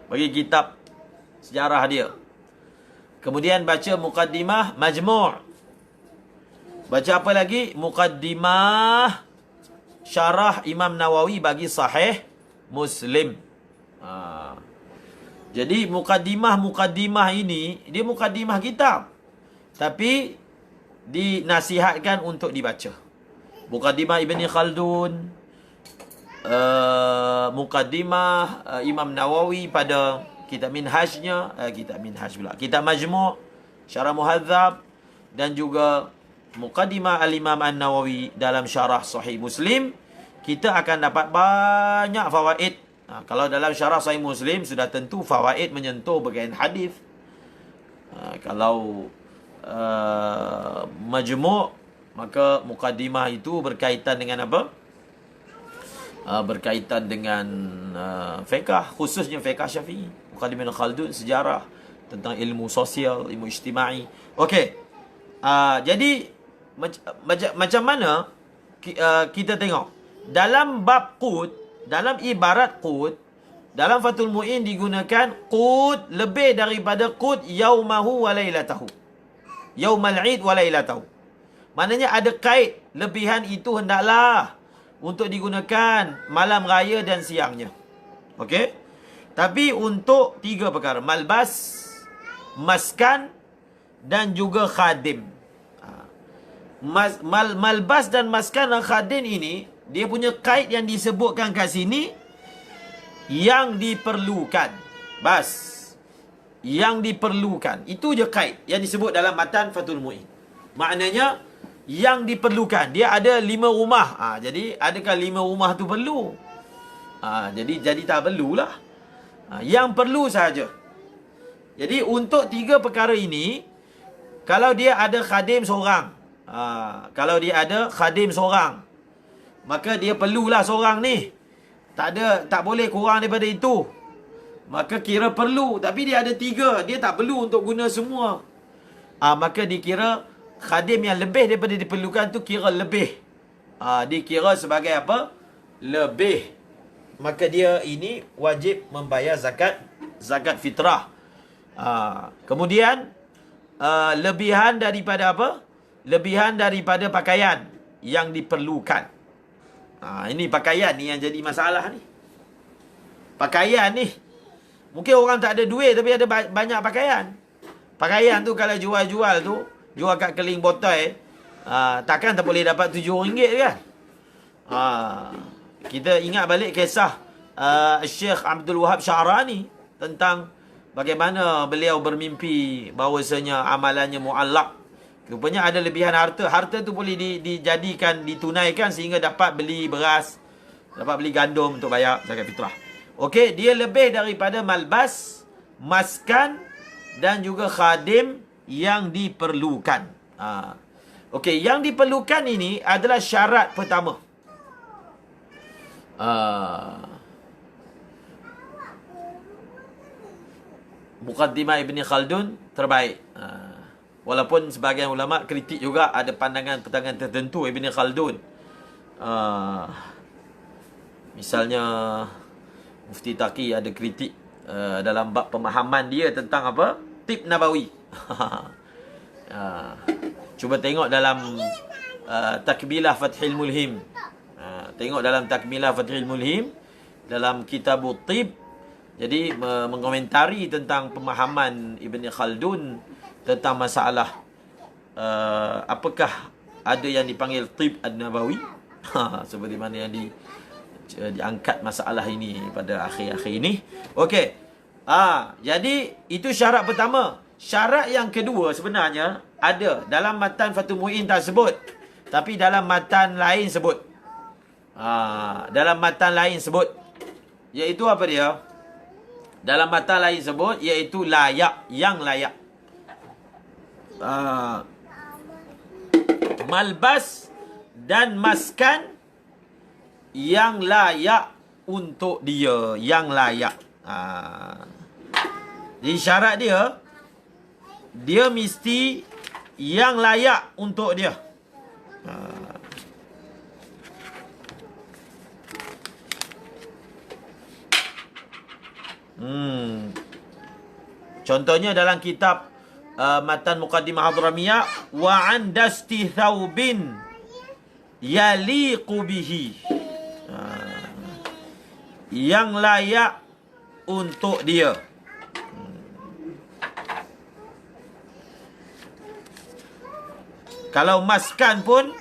bagi kitab sejarah dia. Kemudian baca Muqaddimah Majmu'. Baca apa lagi? Muqaddimah Syarah Imam Nawawi bagi Sahih Muslim. Jadi muqaddimah ini, dia muqaddimah kitab, tapi dinasihatkan untuk dibaca. Muqaddimah Ibni Khaldun, Muqaddimah Imam Nawawi pada kitab Minhajnya, kitab Majmu', Syarah Muhadzab, dan juga Muqaddimah Al-Imam An-Nawawi dalam Syarah Sahih Muslim. Kita akan dapat banyak fawaid. Kalau dalam Syarah Sahih Muslim sudah tentu fawaid menyentuh bahagian hadis. Kalau Majmu', maka Muqaddimah itu berkaitan dengan apa? Berkaitan dengan fiqh, khususnya fiqh Syafi'i. Muqaddimah Ibn Khaldun sejarah tentang ilmu sosial, ilmu ijtimai. Okey. Jadi macam mana kita tengok dalam bab qut, dalam ibarat qut, dalam Fathul Mu'in digunakan qut lebih daripada qut yaumahu wa lailatahu, yaumal id wa lailatahu. Maknanya ada kait lebihan itu hendaklah untuk digunakan malam raya dan siangnya. Okey? Tapi untuk 3 perkara, malbas, maskan dan juga khadim. Malbas dan maskan dan khadim ini, dia punya kait yang disebutkan kat sini, yang diperlukan. Bas. Yang diperlukan. Itu je kait yang disebut dalam matan Fathul Mu'in. Maknanya yang diperlukan. Dia ada 5 rumah. Jadi adakah 5 rumah tu perlu? Jadi tak perlulah. Yang perlu saja. Jadi untuk 3 perkara ini, kalau dia ada khadim seorang, maka dia perlulah seorang ni. Tak boleh kurang daripada itu. Maka kira perlu. Tapi dia ada 3, dia tak perlu untuk guna semua. Maka dikira khadim yang lebih daripada diperlukan tu kira lebih. Dikira sebagai apa? Lebih. Maka dia ini wajib membayar zakat fitrah. Kemudian lebihan daripada apa? Lebihan daripada pakaian yang diperlukan. Ini pakaian ni yang jadi masalah ni. Pakaian ni, mungkin orang tak ada duit tapi ada banyak pakaian. Pakaian tu kalau jual-jual tu, jual kat keling botai, takkan tak boleh dapat RM7 kan? Kita ingat balik kisah Syekh Abdul Wahab Sya'rani tentang bagaimana beliau bermimpi bahawasanya amalannya mu'allaq. Rupanya ada lebihan harta. Harta tu boleh dijadikan, ditunaikan sehingga dapat beli beras, dapat beli gandum untuk bayar zakat fitrah. Okey, dia lebih daripada malbas, maskan dan juga khadim yang diperlukan. Okey, yang diperlukan ini adalah syarat pertama. Muqaddimah Ibni Khaldun terbaik. Walaupun sebahagian ulama kritik juga, ada pandangan-pandangan tertentu Ibni Khaldun. Misalnya Mufti Taqi ada kritik dalam bab pemahaman dia tentang apa? Tib Nabawi. Cuba tengok dalam Takmilah Fathil Mulhim. Tengok dalam Takmilah Fathil Mulhim dalam kitab Tib. Jadi mengomentari tentang pemahaman Ibn Khaldun tentang masalah apakah ada yang dipanggil Tib An-Nabawi. Seperti mana yang diangkat masalah ini pada akhir-akhir ini. Okey. Jadi itu syarat pertama. Syarat yang kedua sebenarnya ada dalam matan Fathul Mu'in tak sebut, tapi dalam matan lain sebut. Dalam matan lain sebut, iaitu apa dia? Dalam matan lain sebut iaitu layak, yang layak. Malbas dan maskan yang layak untuk dia, yang layak. Jadi syarat dia mesti yang layak untuk dia. Contohnya dalam kitab Matan Muqaddimah Hadramiyah, wa an dasti thawbin yaliqu bihi, yang layak untuk dia. Kalau maskan pun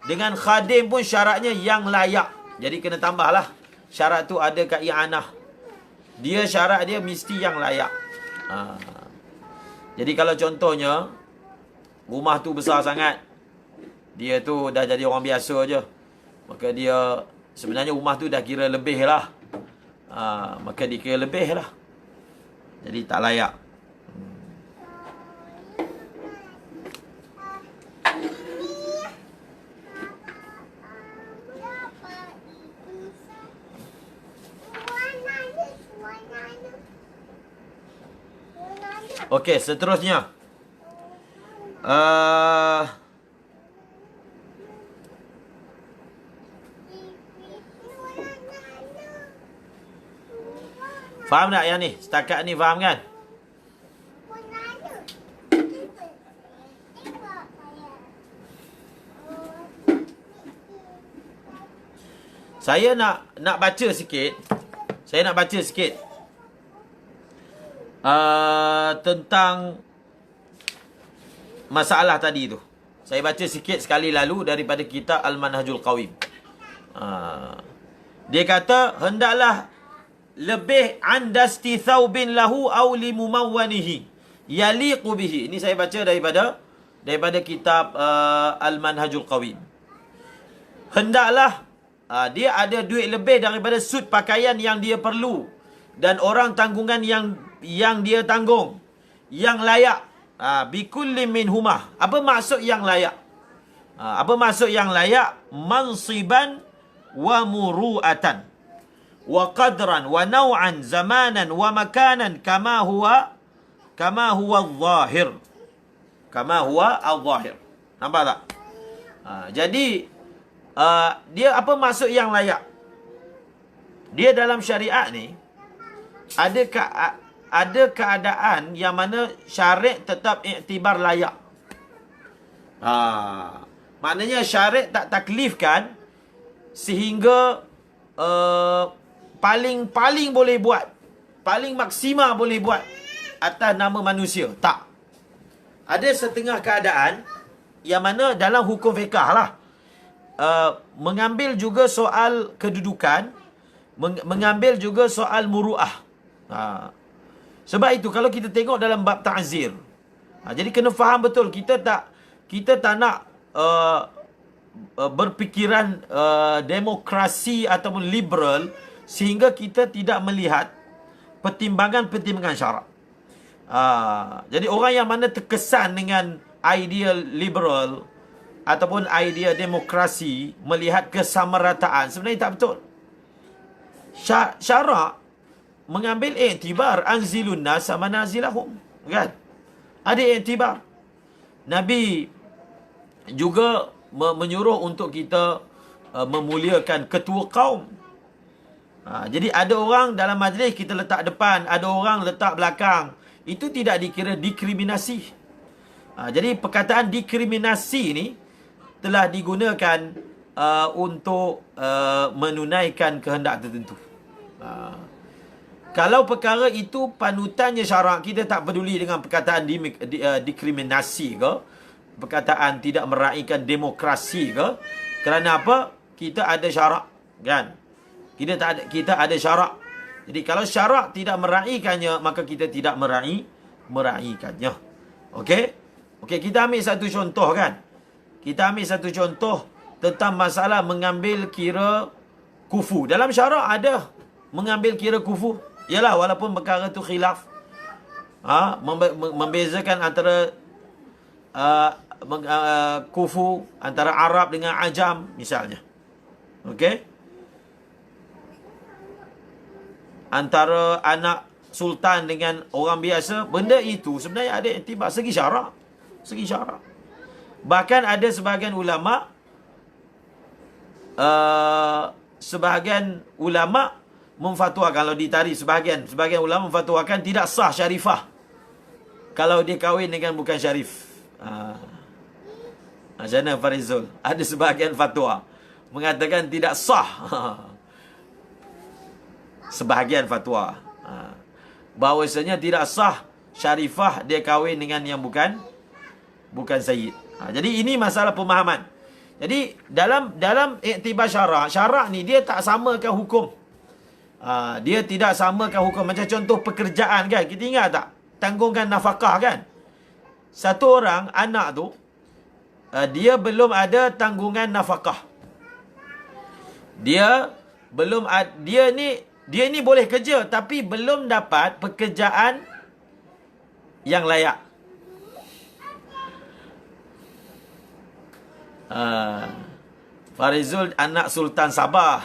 dengan khadim pun syaratnya yang layak. Jadi kena tambahlah syarat tu ada kat i'anah. Dia syarat dia mesti yang layak. Jadi kalau contohnya rumah tu besar sangat, dia tu dah jadi orang biasa je, maka dia sebenarnya rumah tu dah kira lebih lah. Maka dikira lebih lah. Jadi tak layak. Okey, seterusnya. Faham tak yang ni? Setakat ni faham kan? Saya nak baca sikit. Saya nak baca sikit tentang masalah tadi tu. Saya baca sikit sekali lalu daripada kitab Al-Manhajul Qawim. Dia kata, hendaklah lebih an dasti thawbin lahu aw limumawwanihi yaliqu bihi. Ini saya baca daripada kitab Al-Manhajul Qawim. Hendaklah dia ada duit lebih daripada sud pakaian yang dia perlu dan orang tanggungan yang dia tanggung, yang layak. Bikulli minhumah. Apa maksud yang layak? Apa maksud yang layak? Mansiban wa muru'atan wa qadran wa naw'an zamanan wa makanan kama huwa adh-dhahir. Kama huwa adh-dhahir. Nampak tak? Jadi dia apa maksud yang layak? Dia dalam syariat ni ada keadaan yang mana syariat tetap iktibar layak. Maknanya syariat tak taklifkan sehingga paling boleh buat, paling maksimal boleh buat atas nama manusia. Tak. Ada setengah keadaan yang mana dalam hukum fiqah lah, mengambil juga soal kedudukan, mengambil juga soal muru'ah. Sebab itu kalau kita tengok dalam bab ta'zir, jadi kena faham betul, kita tak nak berfikiran demokrasi ataupun liberal sehingga kita tidak melihat pertimbangan-pertimbangan syarak. Jadi orang yang mana terkesan dengan idea liberal ataupun idea demokrasi, melihat kesamarataan, sebenarnya tak betul. Syarak mengambil iktibar anzilun nas manazilahum, kan? Ada iktibar. Nabi juga menyuruh untuk kita memuliakan ketua kaum. Jadi ada orang dalam majlis kita letak depan, ada orang letak belakang. Itu tidak dikira diskriminasi. Jadi perkataan diskriminasi ni telah digunakan untuk menunaikan kehendak tertentu. Kalau perkara itu panutannya syarak, kita tak peduli dengan perkataan diskriminasi ke, perkataan tidak meraihkan demokrasi ke. Kerana apa? Kita ada syarak, kan? Kita ada syarak. Jadi kalau syarak tidak meraihkannya, maka kita tidak meraihkannya. Okey? Okey, kita ambil satu contoh, kan? Kita ambil satu contoh tentang masalah mengambil kira kufu. Dalam syarak ada mengambil kira kufu. Yalah, walaupun perkara tu khilaf. Membezakan antara kufu antara Arab dengan Ajam misalnya. Okey? Antara anak sultan dengan orang biasa, benda itu sebenarnya ada iktibar segi syarak. Segi syarak. Bahkan ada sebahagian ulama memfatwa, kalau ditarik sebahagian ulama memfatwakan tidak sah syarifah kalau dia kahwin dengan bukan syarif. Macam mana Farizul? Ada sebahagian fatwa mengatakan tidak sah. Sebahagian fatwa bahawasanya tidak sah syarifah dia kahwin dengan yang bukan sayyid. Jadi ini masalah pemahaman. Jadi dalam iktibar syarak ni dia tak samakan hukum. Dia tidak samakan hukum. Macam contoh pekerjaan, kan? Kita ingat tak? Tanggungan nafkah, kan? Satu orang, anak tu, dia belum ada tanggungan nafkah. Dia ni boleh kerja, tapi belum dapat pekerjaan yang layak. Farizul anak Sultan Sabah,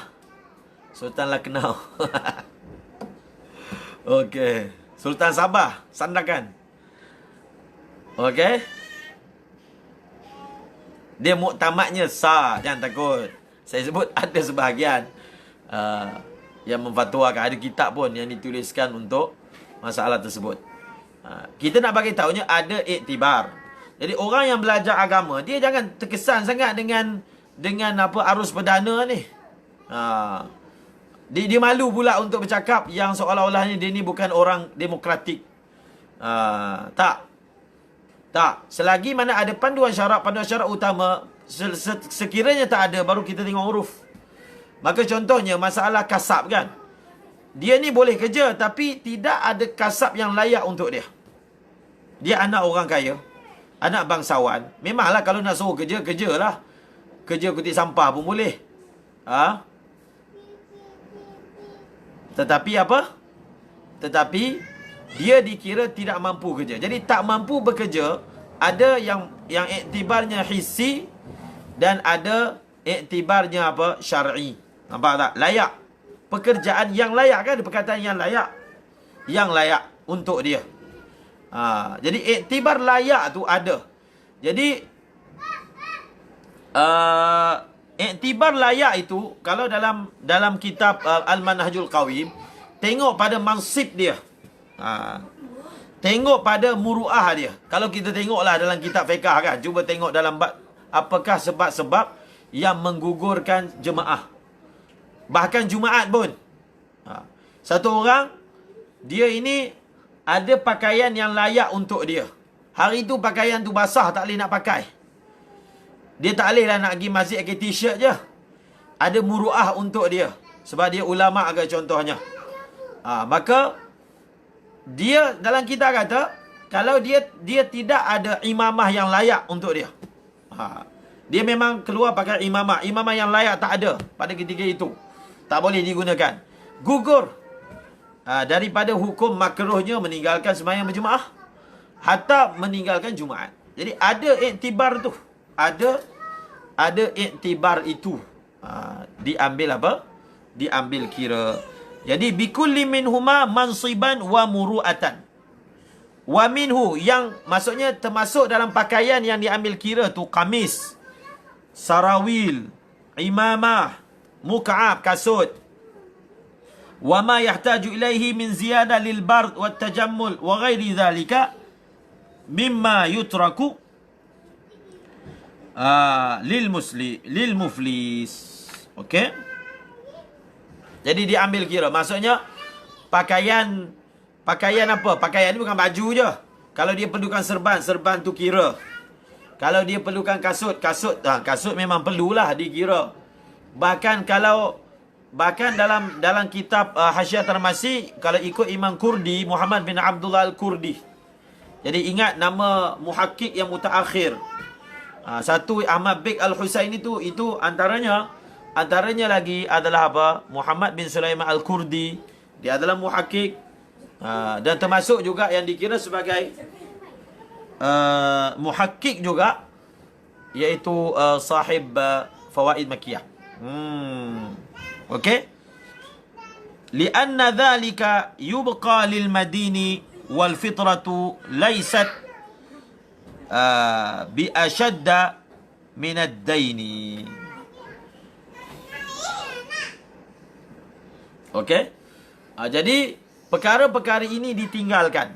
Sultan Lucknow. Okey, Sultan Sabah, Sandakan. Okey. Dia muktamadnya sah, jangan takut. Saya sebut ada sebahagian yang memfatwakan, ada kitab pun yang dituliskan untuk masalah tersebut. Kita nak bagi tahunya ada iktibar. Jadi orang yang belajar agama, dia jangan terkesan sangat dengan arus perdana ni. Dia malu pula untuk bercakap yang seolah-olahnya dia ni bukan orang demokratik. Tak. Selagi mana ada panduan syarak utama, sekiranya tak ada, baru kita tengok huruf. Maka contohnya masalah kasab, kan? Dia ni boleh kerja, tapi tidak ada kasab yang layak untuk dia. Dia anak orang kaya, anak bangsawan. Memanglah kalau nak suruh kerja, kerjalah. Kerja kutip sampah pun boleh. Tetapi apa? Tetapi dia dikira tidak mampu kerja. Jadi tak mampu bekerja, ada yang iktibarnya hissi dan ada iktibarnya apa? Syar'i. Nampak tak? Layak. Pekerjaan yang layak, kan? Ada perkataan yang layak. Yang layak untuk dia. Jadi iktibar layak tu ada. Jadi iktibar layak itu, kalau dalam kitab Al-Manhajul Qawim, tengok pada mansib dia. Tengok pada muru'ah dia. Kalau kita tengoklah dalam kitab fiqah, kan, cuba tengok dalam bab apakah sebab-sebab yang menggugurkan jemaah. Bahkan Jumaat pun. Satu orang, dia ini ada pakaian yang layak untuk dia. Hari tu pakaian tu basah, tak boleh nak pakai. Dia tak boleh lah nak pergi masjid pakai t-shirt je. Ada muru'ah untuk dia. Sebab dia ulama' agak contohnya. Maka dia dalam kita kata, kalau dia tidak ada imamah yang layak untuk dia. Dia memang keluar pakai imamah. Imamah yang layak tak ada pada ketika itu. Tak boleh digunakan. Gugur daripada hukum makruhnya meninggalkan sembahyang berjemaah, hatta meninggalkan Jumaat. Jadi ada iktibar tu. Ada iktibar itu. Diambil apa? Diambil kira. Jadi bikulli minhuma mansiban wa muru'atan. Wa minhu, yang maksudnya termasuk dalam pakaian yang diambil kira tu, kamis, sarawil, imamah, muk'ab, kasut. Wa ma yahtaju ilaihi min ziyadah lil bard wa tajammul wa ghairi dhalika mimma yutraku lil muflis. Okey. Jadi dia ambil kira. Maksudnya pakaian apa? Pakaian ni bukan baju je. Kalau dia perlukan serban tu kira. Kalau dia perlukan kasut memang perlulah dikira. Bahkan dalam kitab Hasyiah Tarmasi, kalau ikut Imam Kurdi, Muhammad bin Abdullah Al-Kurdi. Jadi ingat nama muhakkik yang mutaakhir. Satu Ahmad Bek Al-Husaini itu antaranya lagi adalah apa? Muhammad bin Sulaiman Al-Kurdi. Dia adalah muhakkik. Dan termasuk juga yang dikira sebagai muhakkik juga, iaitu sahib Fawaid Makkiyah. Okey. Lianna dhalika yubqa lil madini wal fitratu laysat bi ashadda min ad-daini. Okey. Jadi perkara-perkara ini ditinggalkan.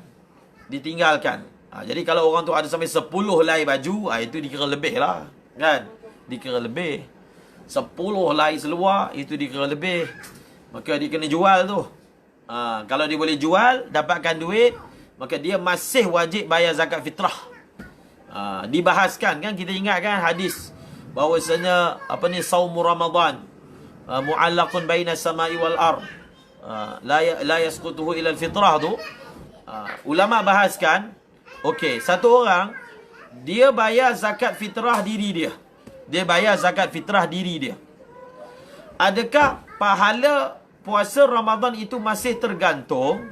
Jadi kalau orang tu ada sampai 10 helai baju, itu dikira lebih lah. Kan? Dikira lebih. 10 helai seluar, itu dikira lebih. Maka dia kena jual tu. Kalau dia boleh jual, dapatkan duit, maka dia masih wajib bayar zakat fitrah. Dibahaskan kan, kita ingat kan hadis bahawasanya saumu Ramadan mu'allaqun baina samai wal ard, la yasqutuhu ila al-fitrah tu. Ulama bahaskan, okey, satu orang dia bayar zakat fitrah diri dia. Adakah pahala puasa Ramadan itu masih tergantung?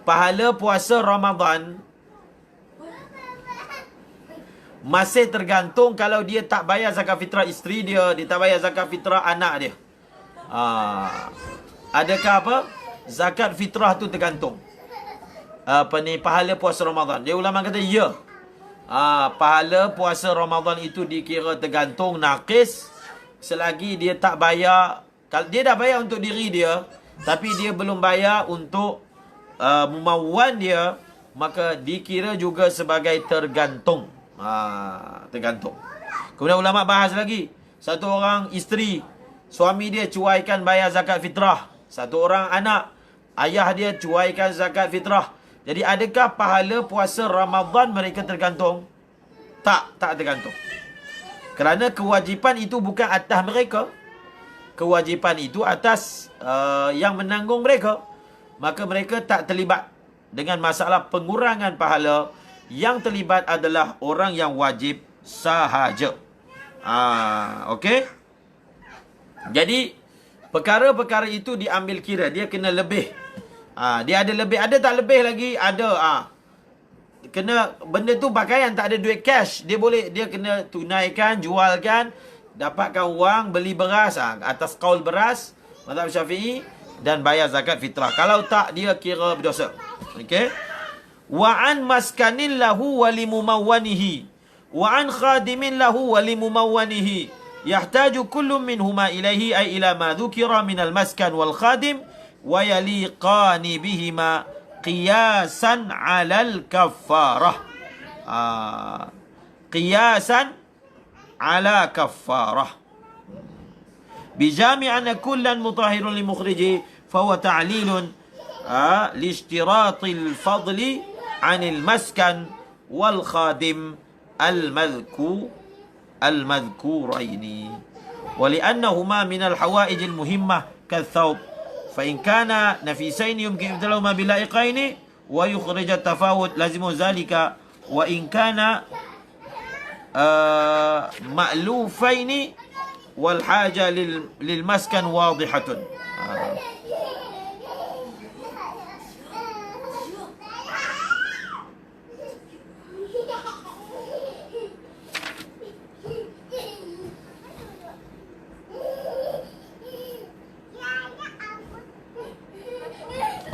Pahala puasa Ramadan masih tergantung kalau dia tak bayar zakat fitrah isteri dia tak bayar zakat fitrah anak dia. Adakah apa? Zakat fitrah tu tergantung pahala puasa Ramadan. Dia ulama kata ya. Pahala puasa Ramadan itu dikira tergantung naqis selagi dia tak bayar. Kalau dia dah bayar untuk diri dia, tapi dia belum bayar untuk memawan dia, maka dikira juga sebagai tergantung. Tergantung. Kemudian ulama bahas lagi, satu orang isteri, suami dia cuaikan bayar zakat fitrah. Satu orang anak, ayah dia cuaikan zakat fitrah. Jadi adakah pahala puasa Ramadan mereka tergantung? Tak tergantung. Kerana kewajipan itu bukan atas mereka. Kewajipan itu atas yang menanggung mereka. Maka mereka tak terlibat dengan masalah pengurangan pahala. Yang terlibat adalah orang yang wajib sahaja. Okey. Jadi perkara-perkara itu diambil kira. Dia kena lebih. Dia ada lebih. Ada tak lebih lagi? Ada. Kena benda tu pakaian, tak ada duit cash. Dia kena tunaikan, jualkan, dapatkan wang, beli beras. Atas qaul beras, mazhab Syafi'i, dan bayar zakat fitrah. Kalau tak, dia kira berdosa. Okey. Wa an maskanin lahu wa limumawwanihi wa an khadimin lahu wa limumawwanihi yahtaju kullu minhuma ilaihi ay ila ma dhukira min al-maskan wal khadim wa yaliqani bihima qiyasan 'ala al-kaffarah. Qiyasan 'ala kaffarah. Bijami' anna kullan mutahhirun li mukhriji fa huwa ta'lilun li ishtiratil fadli 'anil maskan wal khadim al-madhkuraini wa li'annahuma min al-hawaij al-muhimmah kath-thawb fa in kana nafisain yumkin ibdalahuma bilaiqaini wa yukhrij at-tafawut lazimu zalika wa in kana ma'lufaini wal haja lil maskan wadihatun.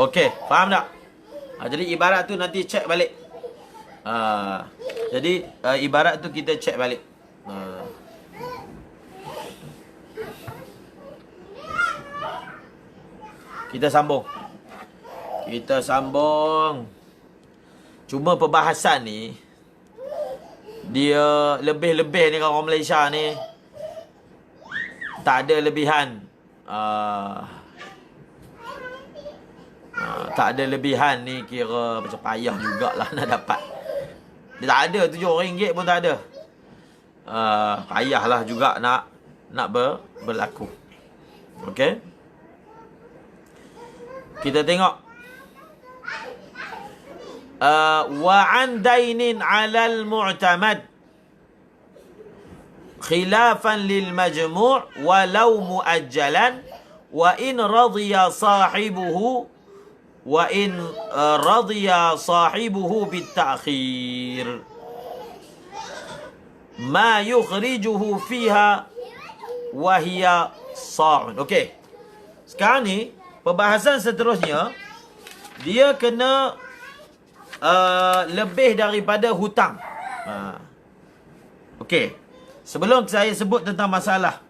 Okey, faham tak? Jadi ibarat tu nanti cek balik. Jadi ibarat tu kita cek balik. Kita sambung. Cuma perbahasan ni Dia lebih-lebih ni kalau orang Malaysia ni. Tak ada lebihan. Tak ada lebihan ni kira macam payah jugalah nak dapat. Dia tak ada RM7 pun tak ada. Payahlah juga nak berlaku. Okey. Kita tengok. Wa an dainin 'alal mu'tamad khilafan lil majmu' walau muajjalan wa in radiya sahibuhu bit ta'khir ma yukhrijuhu fiha wa hiya sa'un. Okey. Sekarang ni perbahasan seterusnya, dia kena lebih daripada hutang. Okey. Sebelum saya sebut tentang masalah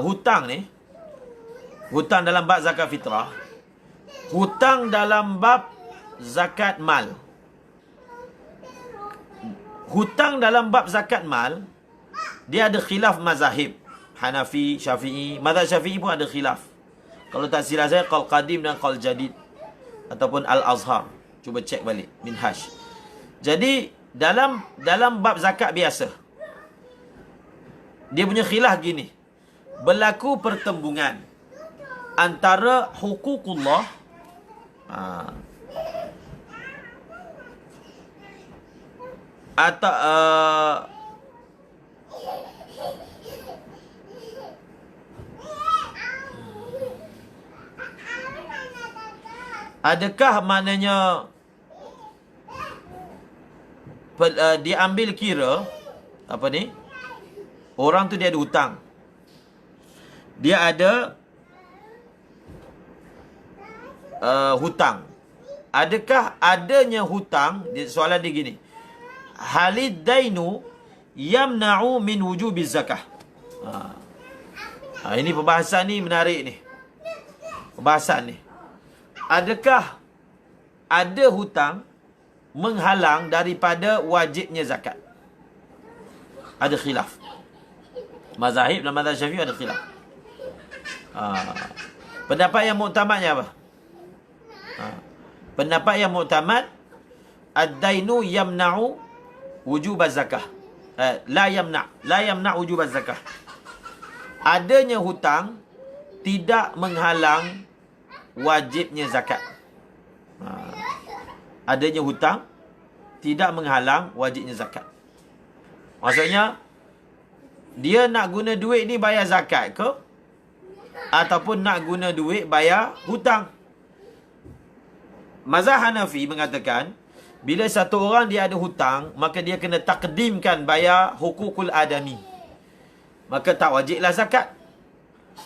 hutang ni, hutang dalam bab zakat fitrah, hutang dalam bab zakat mal. Hutang dalam bab zakat mal, dia ada khilaf mazahib. Hanafi, Syafi'i. Mazhab Syafi'i pun ada khilaf. Kalau tak silap saya, qaul qadim dan qaul jadid. Ataupun Al-Azhar. Cuba cek balik. Minhaj. Jadi, dalam bab zakat biasa, dia punya khilaf gini. Berlaku pertembungan antara hukukullah atau adakah maknanya diambil kira apa ni? Orang tu dia ada hutang. Dia ada hutang. Adakah adanya hutang? Soalan dia gini. Halid dainu yamna'u min wujubiz zakah. Ini perbahasan ni menarik ni. Perbahasan ni. Adakah ada hutang menghalang daripada wajibnya zakat? Ada khilaf. Mazahib dan mazhab Syafi'i ada khilaf. Pendapat yang muktamadnya apa? Pendapat yang muktamad, ad-dainu yamna'u wujub zakah. La yamna' wujub zakah. Adanya hutang tidak menghalang wajibnya zakat. Adanya hutang tidak menghalang wajibnya zakat. Maksudnya, dia nak guna duit ni bayar zakat ke? Ataupun nak guna duit bayar hutang? Mazhab Hanafi mengatakan, bila satu orang dia ada hutang, maka dia kena takdimkan bayar hukukul adami. Maka tak wajiblah zakat.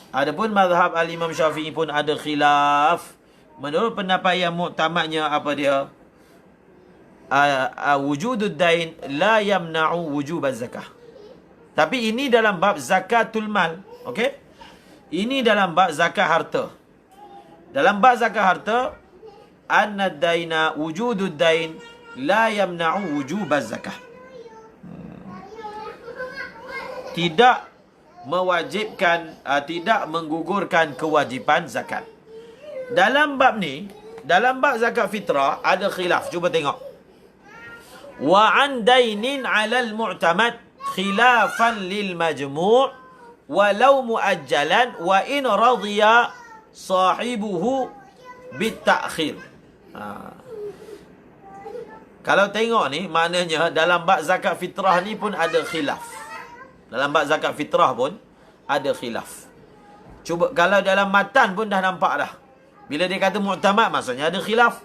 Adapun mazhab al-Imam Syafi'i pun ada khilaf. Menurut pendapat yang muktamadnya apa dia? Wujudud dain la yamna'u wujub zakah. Tapi ini dalam bab zakatul mal. Okey? Ini dalam bab zakat harta. Dalam bab zakat harta, anna daina wujudud dain la yamna'u wujub zakah. Tidak mewajibkan, tidak menggugurkan kewajipan zakat. Dalam bab ni, dalam bab zakat fitrah ada khilaf. Cuba tengok. Wa an dainin 'alal mu'tamad khilafan lil majmu' walau muajjalan wa in radiya sahibuhu bit ta'khir. Kalau tengok ni, maknanya dalam bab zakat fitrah ni pun ada khilaf. Dalam bab zakat fitrah pun ada khilaf. Cuba kalau dalam matan pun dah nampak dah. Bila dia kata mu'tamad, maksudnya ada khilaf.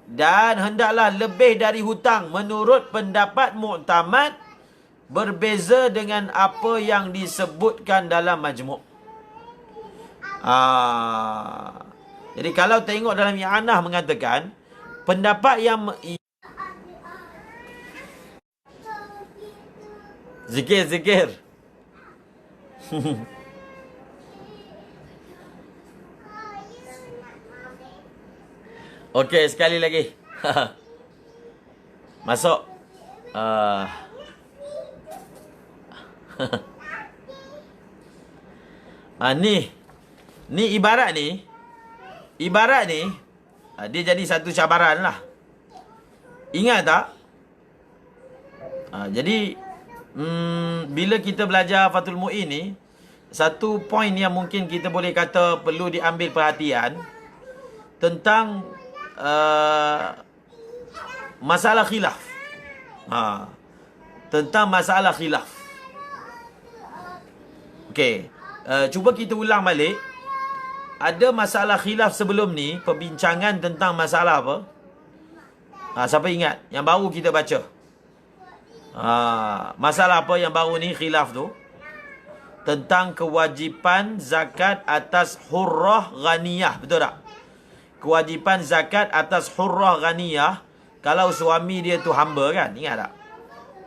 Dan hendaklah lebih dari hutang. Menurut pendapat mu'tamad, berbeza dengan apa yang disebutkan dalam majmu'. Jadi kalau tengok dalam I'anah mengatakan, pendapat yang Zikir. Okey, sekali lagi. Masuk. Ni ibarat ni. Dia jadi satu cabaran lah. Ingat tak? Jadi bila kita belajar Fathul Mu'in ni, satu poin yang mungkin kita boleh kata perlu diambil perhatian tentang masalah khilaf. Tentang masalah khilaf. Okey, cuba kita ulang balik. Ada masalah khilaf sebelum ni, perbincangan tentang masalah apa? Siapa ingat? Yang baru kita baca. Masalah apa yang baru ni khilaf tu? Tentang kewajipan zakat atas hurrah ghaniyah. Betul tak? Kewajipan zakat atas hurrah ghaniyah kalau suami dia tu hamba kan? Ingat tak?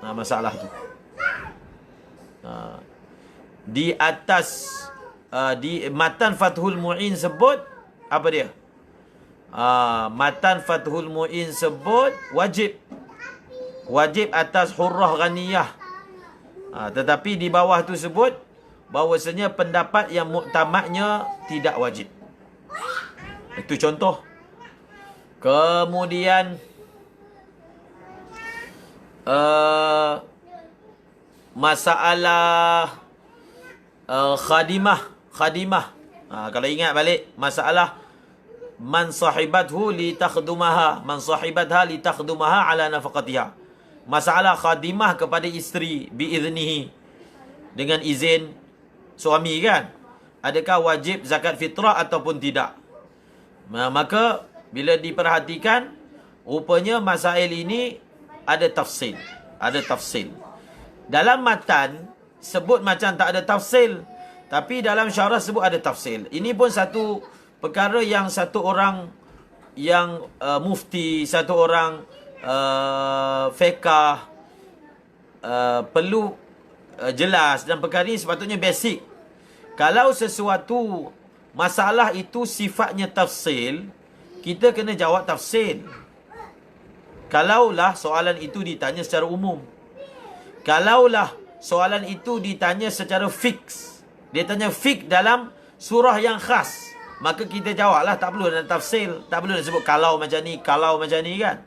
Masalah tu. Di atas di matan Fathul Mu'in sebut apa dia? Matan Fathul Mu'in sebut wajib atas hurrah ghaniyah. Tetapi di bawah tu sebut bahawasanya pendapat yang muktamadnya tidak wajib. Itu contoh. Kemudian masalah khadimah. Kalau ingat balik masalah man sahibathu li takhdumaha, man sahibatha li takhdumaha ala nafaqatiha. Masalah khadimah kepada isteri biiznihi, dengan izin suami kan. Adakah wajib zakat fitrah ataupun tidak? Maka bila diperhatikan, rupanya masail ini ada tafsil. Dalam matan sebut macam tak ada tafsil, tapi dalam syarah sebut ada tafsil. Ini pun satu perkara yang satu orang yang mufti, satu orang fiqh perlu jelas, dan perkara ini sepatutnya basic. Kalau sesuatu masalah itu sifatnya tafsil, kita kena jawab tafsil. Kalaulah soalan itu ditanya secara umum. Kalaulah soalan itu ditanya secara fix, dia tanya fix dalam surah yang khas, maka kita jawablah, tak perlu nak tafsil, tak perlu nak sebut kalau macam ni kan.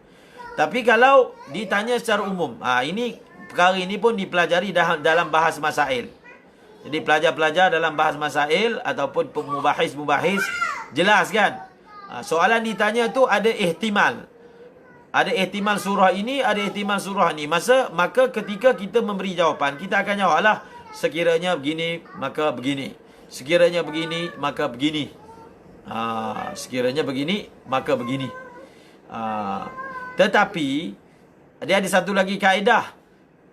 Tapi kalau ditanya secara umum, ini perkara ini pun dipelajari dalam bahas masail. Jadi pelajar-pelajar dalam bahas masail ataupun mubahis jelas kan. Soalan ditanya tu ada ihtimal. Ada ihtimal surah ini, ada ihtimal surah ni. Maka ketika kita memberi jawapan, kita akan jawablah sekiranya begini maka begini. Sekiranya begini maka begini. Sekiranya begini maka begini. Tetapi dia ada satu lagi kaedah.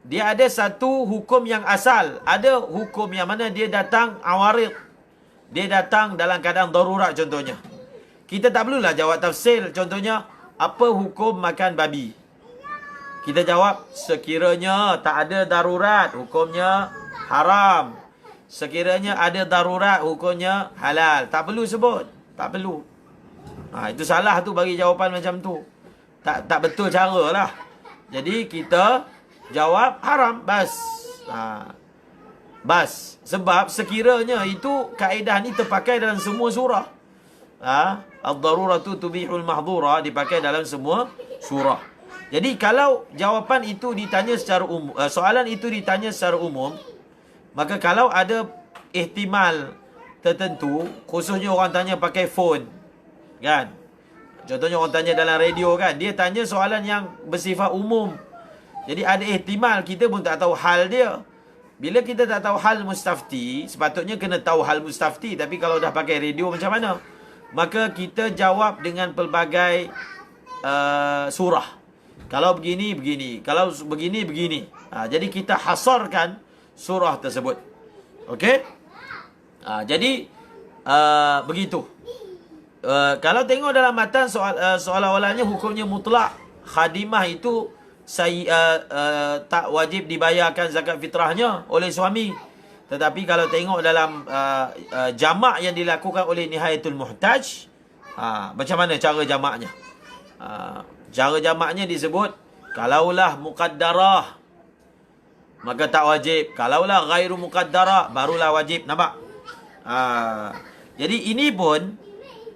Dia ada satu hukum yang asal. Ada hukum yang mana dia datang awarid. Dia datang dalam keadaan darurat contohnya. Kita tak perlulah jawab tafsil. Contohnya, apa hukum makan babi? Kita jawab, sekiranya tak ada darurat, hukumnya haram. Sekiranya ada darurat, hukumnya halal. Tak perlu sebut. Tak perlu. Itu salah tu bagi jawapan macam tu. Tak betul cara lah. Jadi kita jawab haram. Bas. Sebab sekiranya itu kaedah ni terpakai dalam semua surah. Ad-daruratu tubihul mahdhura dipakai dalam semua surah. Jadi kalau jawapan itu ditanya secara umum, soalan itu ditanya secara umum, maka kalau ada ihtimal tertentu, khususnya orang tanya pakai phone, kan? Contohnya orang tanya dalam radio kan, dia tanya soalan yang bersifat umum. Jadi ada ihtimal kita pun tak tahu hal dia. Bila kita tak tahu hal mustafti, sepatutnya kena tahu hal mustafti. Tapi kalau dah pakai radio macam mana? Maka kita jawab dengan pelbagai surah. Kalau begini, begini. Kalau begini, begini. Jadi kita hasarkan surah tersebut. Okey? Jadi begitu. Kalau tengok dalam matan soalan-soalannya hukumnya mutlak. Khadimah itu tak wajib dibayarkan zakat fitrahnya oleh suami. Tetapi kalau tengok dalam jamak yang dilakukan oleh Nihayatul Muhtaj, macam mana cara jamaknya? Cara jamaknya disebut Kalaulah muqaddarah, maka tak wajib. Kalaulah ghairu muqaddarah, barulah wajib. Nampak? Jadi ini pun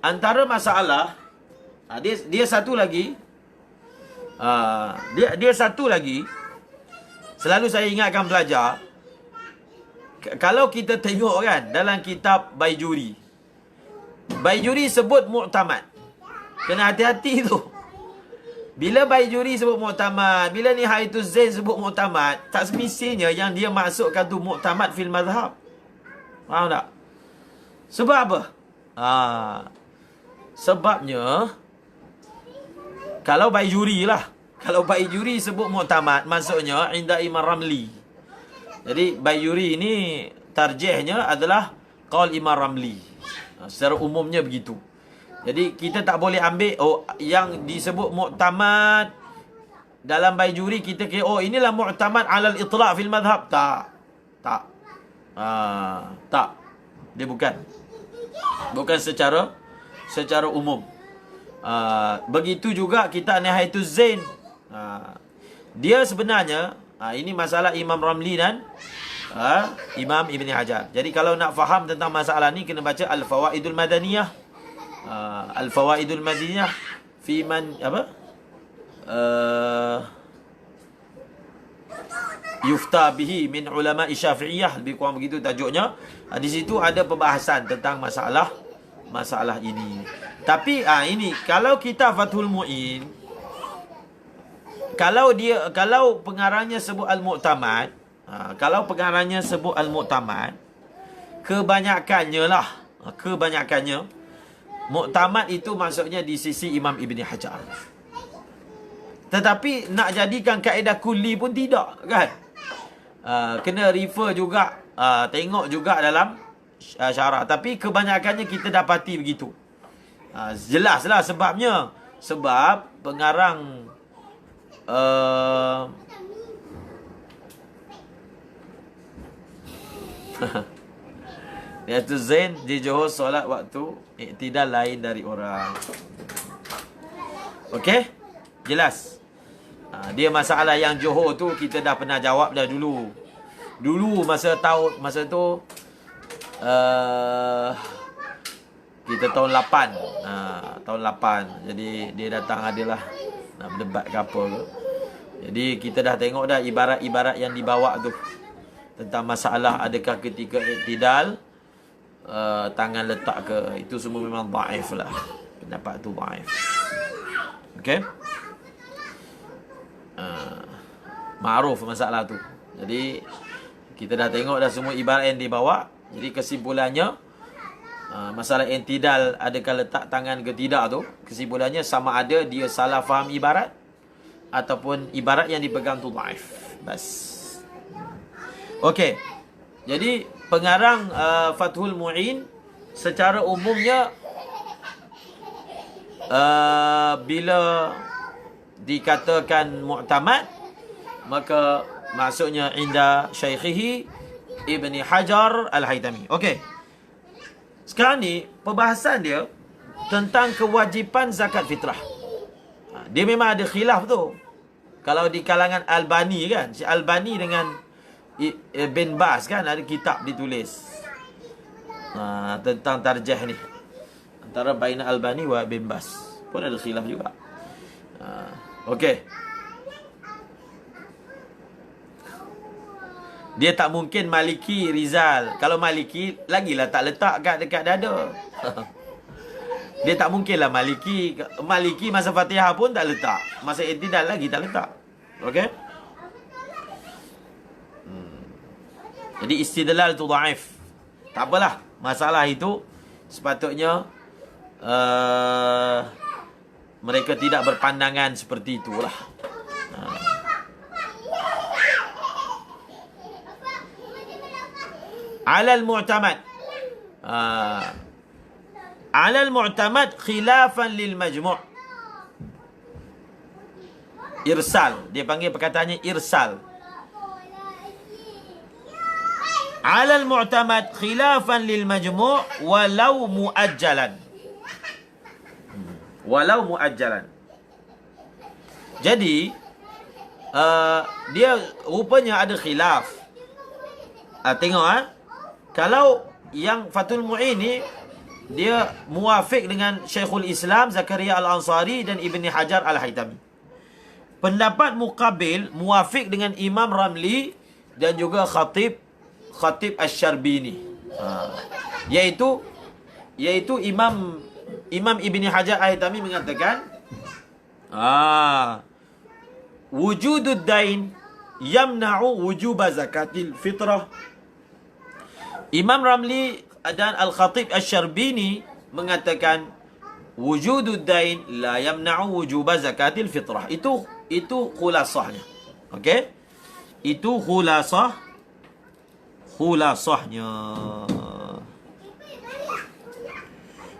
antara masalah. Dia satu lagi. Dia satu lagi. Selalu saya ingatkan pelajar. Kalau kita tengok kan dalam kitab Baijuri, Baijuri sebut mu'tamad. Kena hati-hati tu. Bila Baijuri sebut mu'tamad, bila Nihayatuz Zain sebut mu'tamad, tak semestinya yang dia masukkan tu mu'tamad fil mazhab. Faham tak? Sebab apa? Sebabnya kalau Baijuri lah, kalau Baijuri sebut mu'tamad, maksudnya inda Imam Ramli. Jadi Baijuri ini tarjihnya adalah qaul Imam Ramli. Secara umumnya begitu. Jadi kita tak boleh ambil yang disebut mu'tamad dalam Baijuri, kita kira inilah mu'tamad alal itlaq fil madhab. Tak. Dia bukan secara umum. Begitu juga kita Nihayatuz Zain. Dia sebenarnya ini masalah Imam Ramli dan Imam Ibn Hajar. Jadi kalau nak faham tentang masalah ni, kena baca Al-Fawaidul Madaniyah. Al-Fawaidul Madaniyah fi man yufta bihi min ulama Syafi'iyah, lebih kurang begitu tajuknya. Di situ ada pembahasan tentang masalah ini. Tapi ini kalau kita Fathul Mu'in, kalau pengarangnya sebut Al-Mu'tamad, kebanyakannya mu'tamad itu maksudnya di sisi Imam Ibn Hajar. Tetapi nak jadikan kaedah kulli pun tidak, kan? Kena refer juga, tengok juga dalam syarah. Tapi kebanyakannya kita dapati begitu. Jelaslah sebabnya. Sebab pengarang Nihayatuz Zain di Johor solat waktu iktidal lain dari orang. Okey? Jelas? Dia masalah yang Johor tu kita dah pernah jawab dah dulu. Dulu masa tu kita tahun 8. Tahun 8. Jadi dia datang adalah nak berdebat ke apa ke. Jadi kita dah tengok dah ibarat-ibarat yang dibawa tu tentang masalah adakah ketika iktidal tangan letak ke, itu semua memang dhaif lah. Pendapat tu dhaif. Okey? Ma'ruf masalah tu. Jadi kita dah tengok dah semua ibarat yang dibawa. Jadi kesimpulannya masalah iktidal adakah letak tangan ke tidak tu, kesimpulannya sama ada dia salah faham ibarat ataupun ibarat yang dipegang tu dhaif. Bas. Okey. Jadi pengarang Fathul Mu'in secara umumnya bila dikatakan mu'tamad, maka maksudnya inda syaikhihi Ibn Hajar Al-Haytami. Okey. Sekarang ni perbahasan dia tentang kewajipan zakat fitrah. Dia memang ada khilaf tu. Kalau di kalangan Albani kan, si Albani dengan Bin Baz kan ada kitab ditulis tentang tarjih ni antara baina Albani wa Bin Baz, pun ada khilaf juga. Okey. Dia tak mungkin Maliki Rizal. Kalau Maliki lagilah tak letak dekat dada. Dia tak mungkinlah Maliki masa Fatihah pun tak letak. Masa iktidal lagi tak letak. Okey? Jadi istidlal tu dhaif. Tak apalah. Masalah itu sepatutnya mereka tidak berpandangan seperti itulah. Alal mu'tamad. Alal mu'tamad khilafan lil majmu'. Irsal. Dia panggil perkataannya irsal. Alal mu'tamad khilafan lil majmu' walau muajjalan. Walau muajjalan. Jadi dia rupanya ada khilaf. Tengok kalau yang Fathul Mu'in ni dia muafiq dengan Syekhul Islam Zakaria Al-Ansari dan Ibni Hajar Al-Haytami. Pendapat muqabil muafiq dengan Imam Ramli dan juga Khatib Asy-Syarbini. Iaitu Imam Ibni Hajar Al-Haytami mengatakan wujudud dain yamna'u wujuba zakatil fitrah. Imam Ramli dan Al-Khatib Asy-Syarbini mengatakan wujudud dain la yamna'u wujuba zakatil fitrah. Itu khulasahnya. Okey? Itu khulasahnya.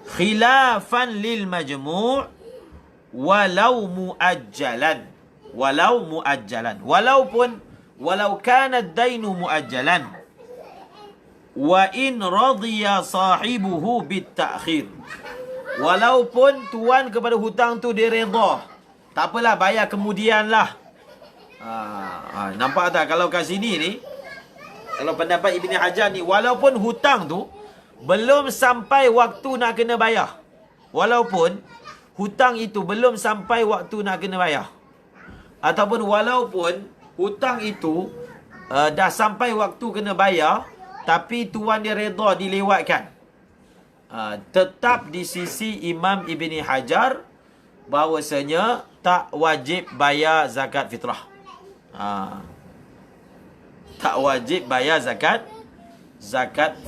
Khilafan lil majmu' walau muajjalan. Walau kana ad-dainu muajjalan wa in radiya sahibuhu bit-ta'khir. Walaupun tuan kepada hutang tu dia redha, tak apalah, bayar kemudian lah. Nampak tak kalau kat sini ni, kalau pendapat Ibni Hajar ni, walaupun hutang tu belum sampai waktu nak kena bayar, walaupun hutang itu belum sampai waktu nak kena bayar, ataupun walaupun hutang itu dah sampai waktu kena bayar tapi tuan dia redha dilewatkan, tetap di sisi Imam Ibni Hajar bahawasanya tak wajib bayar zakat fitrah. Tak wajib bayar zakat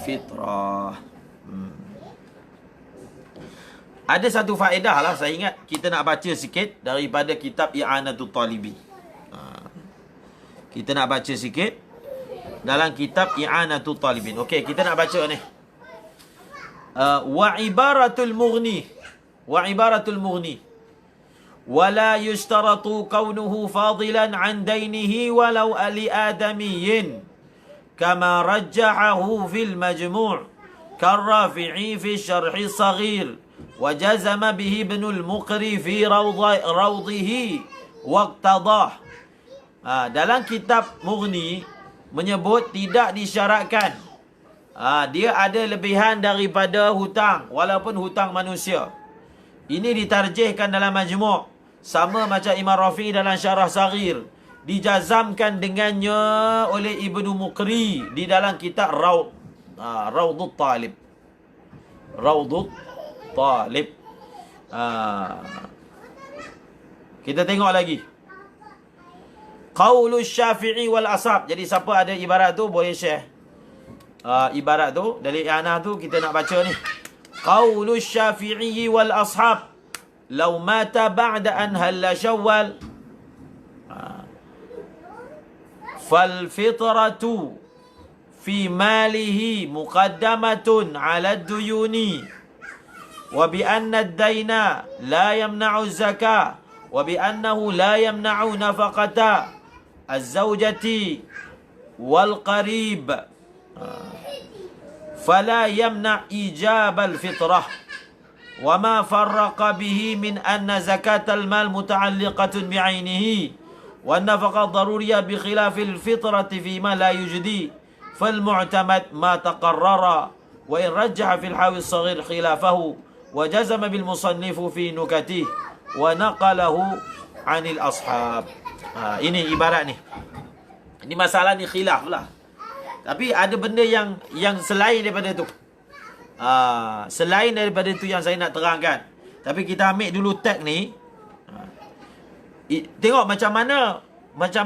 fitrah. Ada satu faedah lah, saya ingat kita nak baca sikit daripada kitab I'anatul Talibi. Kita nak baca sikit dalam kitab I'anatul Talibin. Okey, kita nak baca ni. Wa ibaratul mughni wala yushtaratu kaunuhu fadilan an dainihi walau ali adamiyyin kama rajjahahu fil majmu' karrafi'i fi syarhi saghir wa jazama bihi ibnul muqri fi rawdihi waqtadah. Dalam kitab Mughni menyebut tidak disyaratkan dia ada lebihan daripada hutang walaupun hutang manusia. Ini ditarjihkan dalam majmu', sama macam Imam Rafi'i dalam Syarah Saghir, dijazamkan dengannya oleh Ibnu Muqri di dalam kitab Rawdut Talib. Kita tengok lagi. Qaulus Syafi'i wal Ashab. Jadi siapa ada ibarat tu boleh share. Ibarat tu dari I'anah tu kita nak baca ni. Qaulus Syafi'i wal Ashab law mata ba'da an halla Syawal fal fitratu fi malihi muqaddamatun 'ala ad-duyuni wa bi anna ad-dayna la yamna'u az-zakah wa bi annahu la yamna'u nafaqata az-zawjati wal qarib fala yamna' ijab al-fitrah wa ma farraqa bihi min anna zakat al-mal muta'alliqatun bi'ainihi wa an-nafaqa daruriyah bi khilaf al-fitrati fi ma la yujdi fal mu'tamad ma taqarrara wa in rajjaha fi al-hawi as-saghir khilafahu wa jazama bil musannifu fi nukatihi wa naqalahu 'anil ashab. Ini ibarat ni. Ini masalah ni khilaf lah. Tapi ada benda yang selain daripada tu. Selain daripada tu yang saya nak terangkan. Tapi kita ambil dulu tag ni. Tengok macam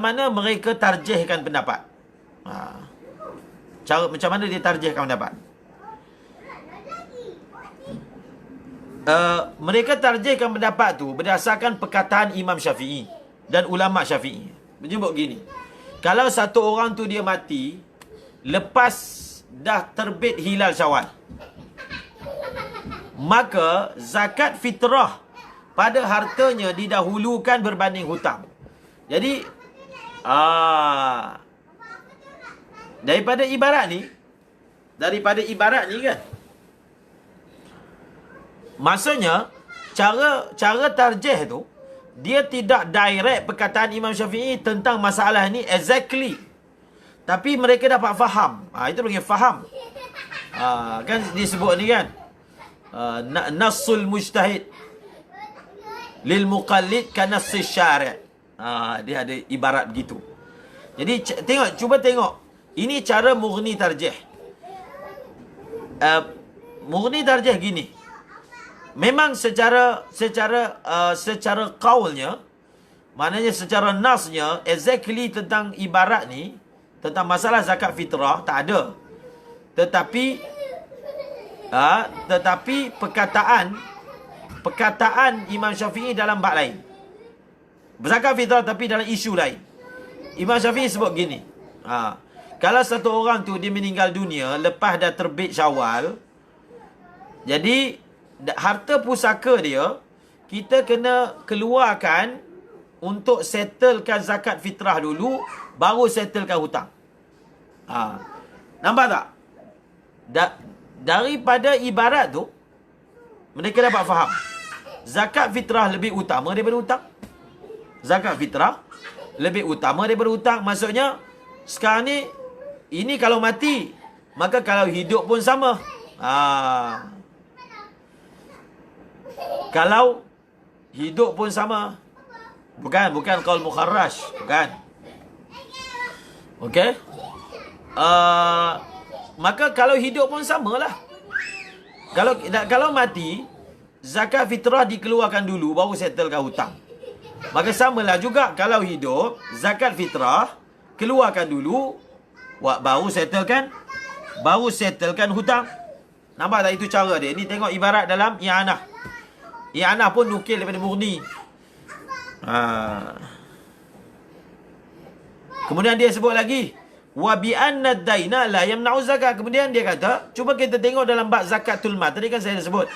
mana mereka tarjihkan pendapat. Macam mana dia tarjihkan pendapat. Mereka tarjihkan pendapat tu berdasarkan perkataan Imam Syafi'i dan ulama Syafi'i. Menyebut gini. Kalau satu orang tu dia mati lepas dah terbit hilal Syawal, maka zakat fitrah pada hartanya didahulukan berbanding hutang. Jadi daripada ibarat ni kan, maksudnya cara tarjih tu, dia tidak direct perkataan Imam Syafi'i tentang masalah ni exactly. Tapi mereka dapat faham. Itu panggil faham. Kan disebut ni kan. Nassul mujtahid lil muqallid ka nassis syari'. Dia ada ibarat begitu. Jadi cuba tengok. Ini cara Mughni tarjih. Mughni tarjih gini. Memang secara qaulnya, maknanya secara nasnya exactly tentang ibarat ni, tentang masalah zakat fitrah tak ada. Tetapi perkataan Imam Syafi'i dalam bab lain. Zakat fitrah tapi dalam isu lain. Imam Syafi'i sebut gini. Kalau satu orang tu dia meninggal dunia lepas dah terbit Syawal, jadi harta pusaka dia kita kena keluarkan untuk settlekan zakat fitrah dulu, baru settlekan hutang. Nampak tak? Daripada ibarat tu mereka dapat faham zakat fitrah lebih utama daripada hutang. Zakat fitrah lebih utama daripada hutang. Maksudnya sekarang ni, ini kalau mati, maka kalau hidup pun sama. Kalau hidup pun sama. Bukan qaul mukharrash, bukan. Okey? Maka kalau hidup pun samalah. Kalau mati, zakat fitrah dikeluarkan dulu baru settlekan hutang. Maka samalah juga kalau hidup, zakat fitrah keluarkan dulu baru settlekan hutang. Nampak tak itu cara dia? Ni tengok ibarat dalam i'anah. I'anah pun nukil daripada Mughni. Kemudian dia sebut lagi, wa bi anna ad-daina la yamna'u zakat. Kemudian dia kata, cuba kita tengok dalam bab zakatul mal. Tadi kan saya dah sebut.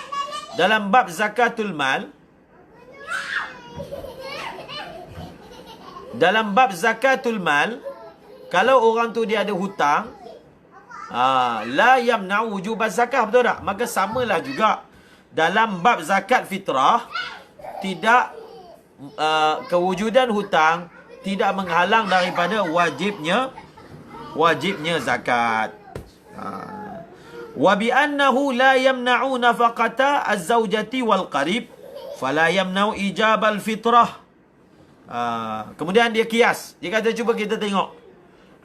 Dalam bab zakatul mal, kalau orang tu dia ada hutang, la yamna'u wujub zakat, betul tak? Maka samalah juga dalam bab zakat fitrah, tidak kewujudan hutang tidak menghalang daripada wajibnya zakat. Wa bi annahu la yamna'u nafaqata az-zawjati wal qarib fala yamna'u ijab al-fitrah. Kemudian dia kias. Dia kata cuba kita tengok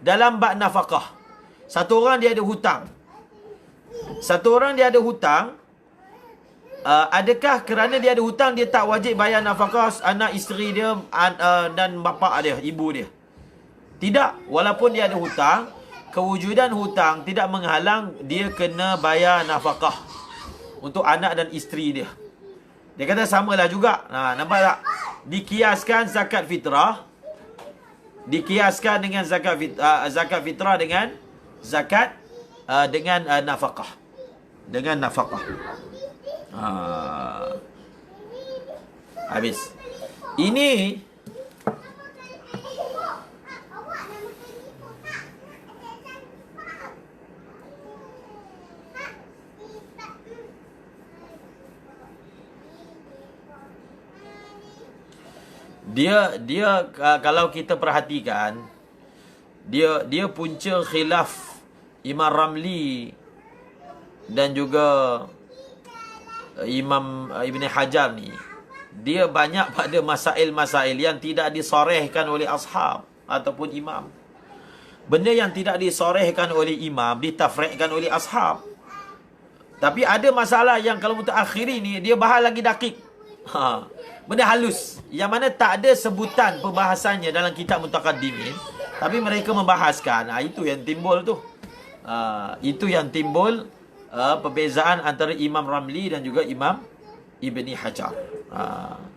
dalam bab nafkah. Satu orang dia ada hutang. Adakah kerana dia ada hutang dia tak wajib bayar nafkah anak isteri dia dan bapa dia, ibu dia? Tidak. Walaupun dia ada hutang, kewujudan hutang tidak menghalang dia kena bayar nafkah untuk anak dan isteri dia. Dia kata samalah juga. Nampak tak? Dikiaskan zakat fitrah, dikiaskan dengan zakat fitrah dengan zakat dengan nafkah. Dengan nafkah. Habis. Ini dia kalau kita perhatikan, dia punca khilaf Imam Ramli dan juga Imam Ibn Hajar ni. Dia banyak pada masail-masail yang tidak disorehkan oleh ashab ataupun imam. Benda yang tidak disorehkan oleh imam ditafriqkan oleh ashab. Tapi ada masalah yang kalau mutaakhiri ni dia bahas lagi dakik. Benda halus yang mana tak ada sebutan perbahasannya dalam kitab mutaqaddimin, tapi mereka membahaskan. Itu yang timbul tu. Itu yang timbul perbezaan antara Imam Ramli dan juga Imam Ibni Hajar.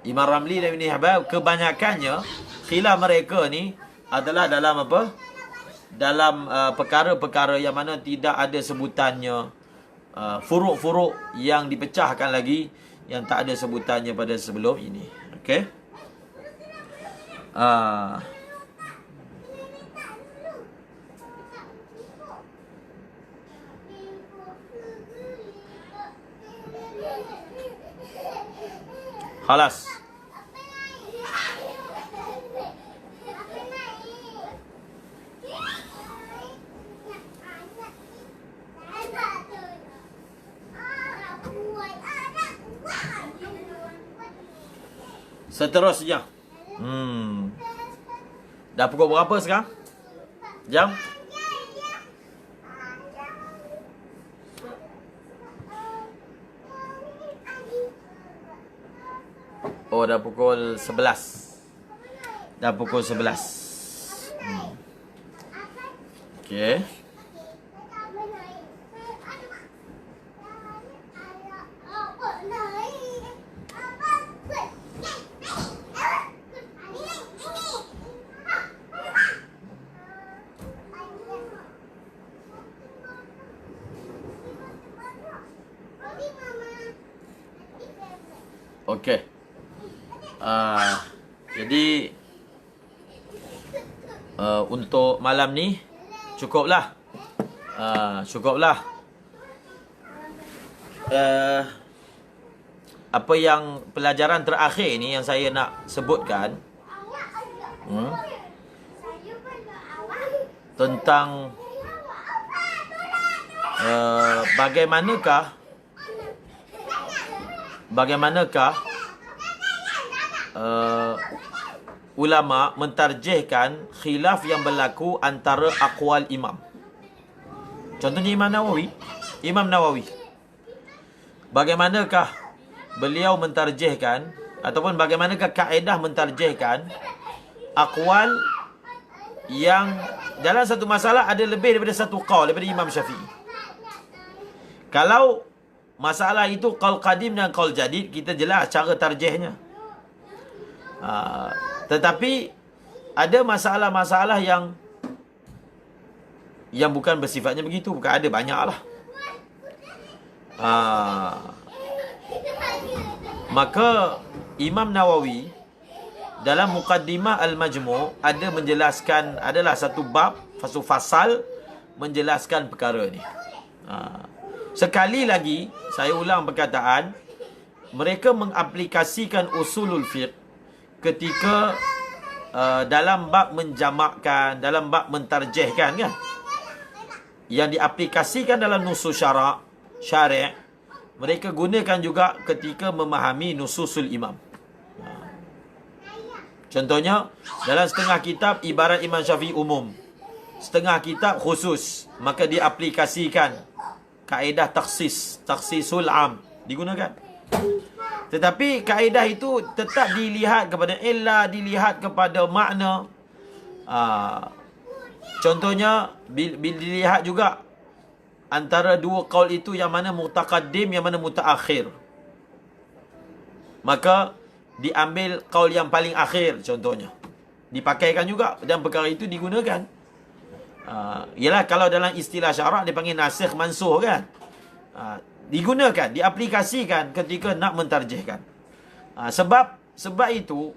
Imam Ramli dan Ibni Hajar kebanyakannya khilaf mereka ni adalah dalam apa? Dalam perkara-perkara yang mana tidak ada sebutannya, furuk-furuk yang dipecahkan lagi yang tak ada sebutannya pada sebelum ini. Okey. Khalas. Seterusnya. Dah pukul berapa sekarang? Jam? Oh, dah pukul 11. Dah pukul 11. Okey. Okey. Jadi untuk malam ni cukuplah. Cukuplah. Apa yang pelajaran terakhir ni yang saya nak sebutkan tentang bagaimanakah ulama mentarjihkan khilaf yang berlaku antara aqwal imam. Contohnya Imam Nawawi. Bagaimanakah beliau mentarjihkan ataupun bagaimanakah kaedah mentarjihkan aqwal yang dalam satu masalah ada lebih daripada satu qaul daripada Imam Syafi'i. Kalau masalah itu qaul qadim dan qaul jadid, kita jelas cara tarjihnya. Tetapi ada masalah-masalah yang bukan bersifatnya begitu. Bukan ada, banyaklah. Maka Imam Nawawi dalam Muqaddimah Al-Majmu' ada menjelaskan, adalah satu bab, satu fasal menjelaskan perkara ni. Sekali lagi saya ulang perkataan, mereka mengaplikasikan usulul fiqh ketika dalam bab menjamakkan, dalam bab mentarjihkan, kan, yang diaplikasikan dalam nusus syari', mereka gunakan juga ketika memahami nususul imam. Contohnya, dalam setengah kitab ibarat Imam Syafi'i umum, setengah kitab khusus, maka diaplikasikan kaedah takhsisul am digunakan. Tetapi kaedah itu tetap dilihat kepada illah, dilihat kepada makna. Contohnya, dilihat juga antara dua qaul itu yang mana mutaqaddim, yang mana mutaakhir. Maka diambil qaul yang paling akhir contohnya. Dipakaikan juga dan perkara itu digunakan. Ialah kalau dalam istilah syarak dipanggil nasikh mansuh, kan. Digunakan, diaplikasikan ketika nak mentarjihkan. Sebab itu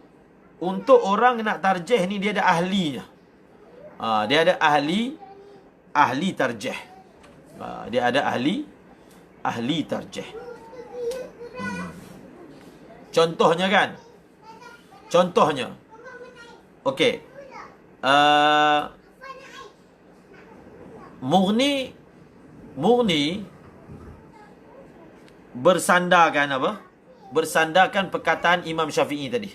untuk orang nak tarjih ni dia ada ahlinya. Dia ada ahli tarjih. Dia ada ahli tarjih. Contohnya, kan. Contohnya. Okey. Mughni bersandarkan perkataan Imam Syafi'i tadi.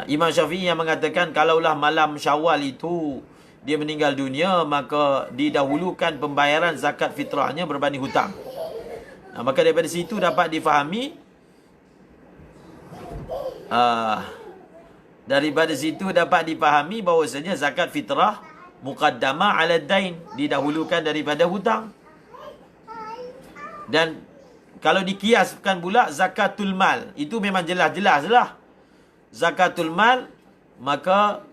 Imam Syafi'i yang mengatakan kalaulah malam Syawal itu dia meninggal dunia, maka didahulukan pembayaran zakat fitrahnya berbanding hutang. Maka daripada situ dapat difahami bahawasanya zakat fitrah muqaddamah ala dain, didahulukan daripada hutang. Dan kalau dikiaskan pula zakatul mal, itu memang jelas-jelas lah. Zakatul mal, maka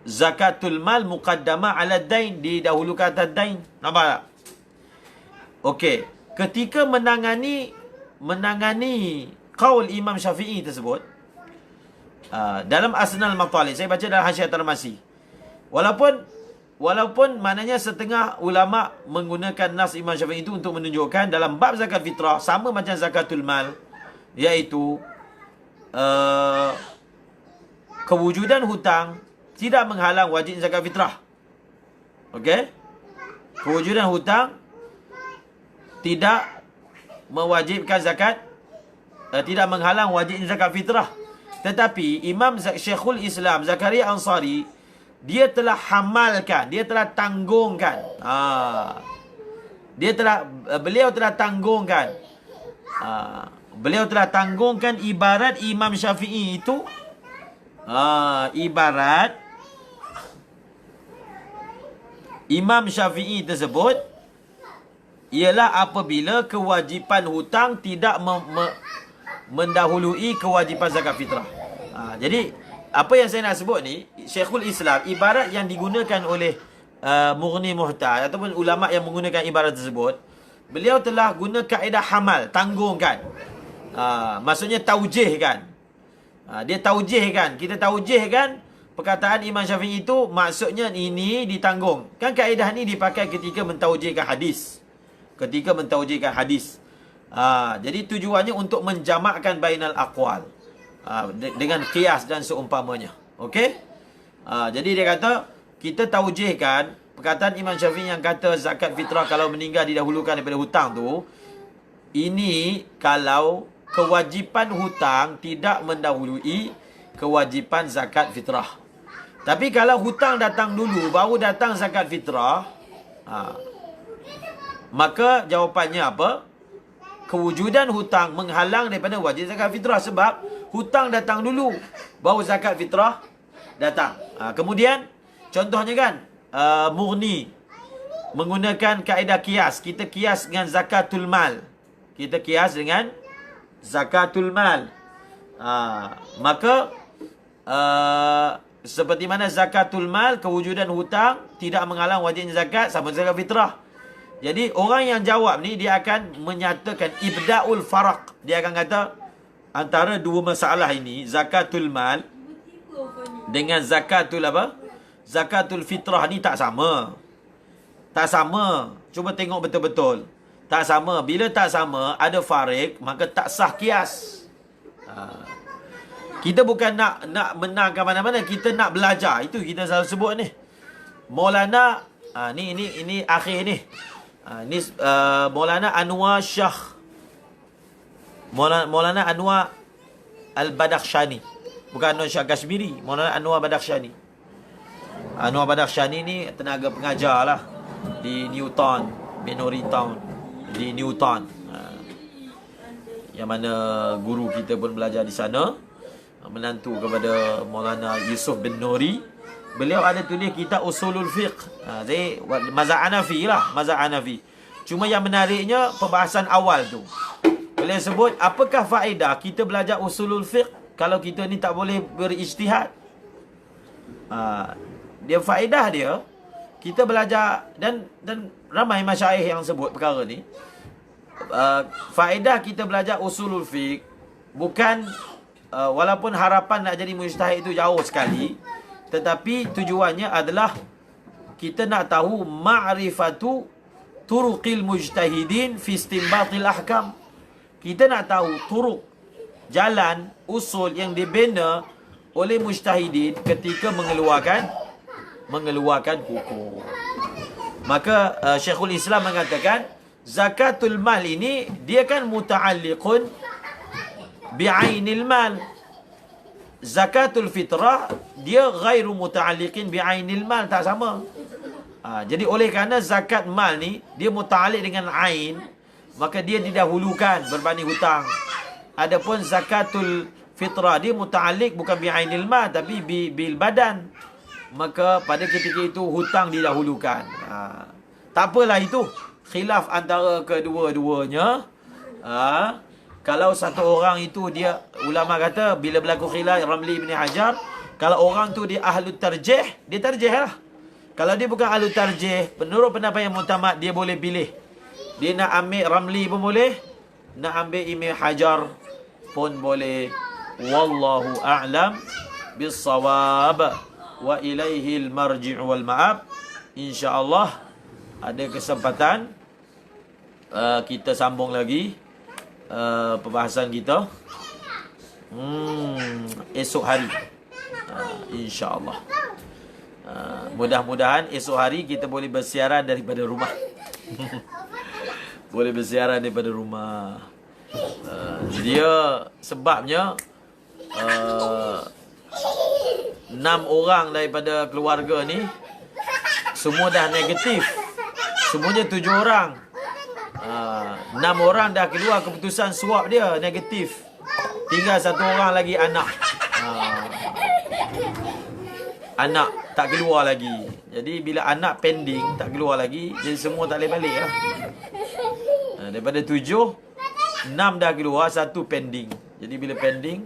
zakatul mal muqaddamah ala dain, didahulukan atas dain. Nampak tak? Okey, ketika menangani qaul Imam Syafi'i tersebut, dalam Asnal Matalib, saya baca dalam Hasyiah Tarmasi, walaupun maknanya setengah ulama menggunakan nas Imam Syafi'i itu untuk menunjukkan dalam bab zakat fitrah sama macam zakatul mal, iaitu kewujudan hutang tidak menghalang wajib zakat fitrah. Okey? Kewujudan hutang tidak mewajibkan zakat tidak menghalang wajibnya zakat fitrah. Tetapi Imam Syekhul Islam Zakaria Ansari, dia telah hamalkan, dia telah tanggungkan. Beliau telah tanggungkan. Beliau telah tanggungkan ibarat Imam Syafi'i itu. Ibarat Imam Syafi'i tersebut ialah apabila kewajipan hutang tidak mendahului kewajipan zakat fitrah. Jadi apa yang saya nak sebut ni, Syekhul Islam, ibarat yang digunakan oleh Mughni Muhtaj ataupun ulama yang menggunakan ibarat tersebut, beliau telah guna kaedah hamal, tanggungkan. Maksudnya taujihkan. Dia taujihkan. Kita taujihkan perkataan Imam Syafi'i itu, maksudnya ini ditanggung. Kan kaedah ni dipakai ketika mentaujihkan hadis. Jadi tujuannya untuk menjamakkan bainal aqwal. Dengan qiyas dan seumpamanya. Okey? Jadi dia kata, kita taujihkan perkataan Imam Syafi'i yang kata zakat fitrah kalau meninggal didahulukan daripada hutang tu. Ini kalau kewajipan hutang tidak mendahului kewajipan zakat fitrah. Tapi kalau hutang datang dulu, baru datang zakat fitrah, maka jawapannya apa? Kewujudan hutang menghalang daripada wajib zakat fitrah. Sebab hutang datang dulu, baru zakat fitrah datang. Kemudian, contohnya kan, Mughni menggunakan kaedah kias. Kita kias dengan zakatul mal. Maka seperti mana zakatul mal, kewujudan hutang tidak menghalang wajibnya zakat, sama zakat fitrah. Jadi orang yang jawab ni, dia akan menyatakan ibda'ul faraq. Dia akan kata antara dua masalah ini, zakatul mal dengan zakatul apa? Zakatul fitrah ni tak sama. Cuba tengok betul-betul. Tak sama. Bila tak sama, ada farik, maka tak sah kias. Kita bukan nak menang ke mana-mana, kita nak belajar. Itu kita selalu sebut ni. Maulana, ini akhir ni. Ni Maulana Anwar Shah. Maulana Anwar Al-Badakhshani. Bukan Anwar Shah Kashmiri, Maulana Anwar Badakhshani. Anwar Badakhshani ni tenaga pengajar lah di Newton, Binori Town, di Newton. Yang mana guru kita pun belajar di sana, menantu kepada Maulana Yusuf bin Nuri. Beliau ada tulis kitab Usulul Fiqh. Jadi mazhab Hanafi. Cuma yang menariknya perbahasan awal tu. Beliau sebut, apakah faedah kita belajar Usulul Fiqh kalau kita ni tak boleh berijtihad? Dia faedah dia, kita belajar, dan ramai masyayikh yang sebut perkara ni. Faedah kita belajar Usulul Fiqh bukan walaupun harapan nak jadi mujtahid itu jauh sekali, tetapi tujuannya adalah kita nak tahu ma'rifatu turuqil mujtahidin fi istinbatil ahkam. Kita nak tahu turuk, jalan, usul yang dibina oleh mujtahidin ketika mengeluarkan hukum. Maka Syekhul Islam mengatakan zakatul mal ini dia kan muta'alliqun bi'ainil mal. Zakatul fitrah dia ghairu muta'alliqin bi'ainil mal, tak sama. Jadi oleh kerana zakat mal ni dia muta'alliq dengan ain, maka dia didahulukan berbanding hutang. Adapun zakatul fitrah dia muta'alliq bukan bi'ainil mal tapi bil badan. Maka pada ketika itu hutang didahulukan. Tak apalah itu khilaf antara kedua-duanya. Kalau satu orang itu dia, ulama kata bila berlaku khilaf, Ramli bin Hajar, kalau orang tu dia ahlu tarjih, dia tarjih lah. Kalau dia bukan ahlu tarjih, menurut pendapat yang mutamad, dia boleh pilih. Dia nak ambil Ramli pun boleh, nak ambil Ibn Hajar pun boleh. Wallahu a'lam bis-shawab wa ilaihil marji' wal ma'ab. InsyaAllah ada kesempatan kita sambung lagi perbahasan kita esok hari, insya-Allah. Mudah-mudahan esok hari kita boleh bersiaran daripada rumah. Boleh bersiaran daripada rumah. Dia sebabnya 6 orang daripada keluarga ni semua dah negatif. Semuanya 7 orang. 6 orang dah keluar keputusan swab dia negatif. Tinggal 1 orang lagi anak. Anak tak keluar lagi. Jadi bila anak pending tak keluar lagi, jadi semua tak boleh balik lah. Daripada 7, 6 dah keluar, 1 pending. Jadi bila pending,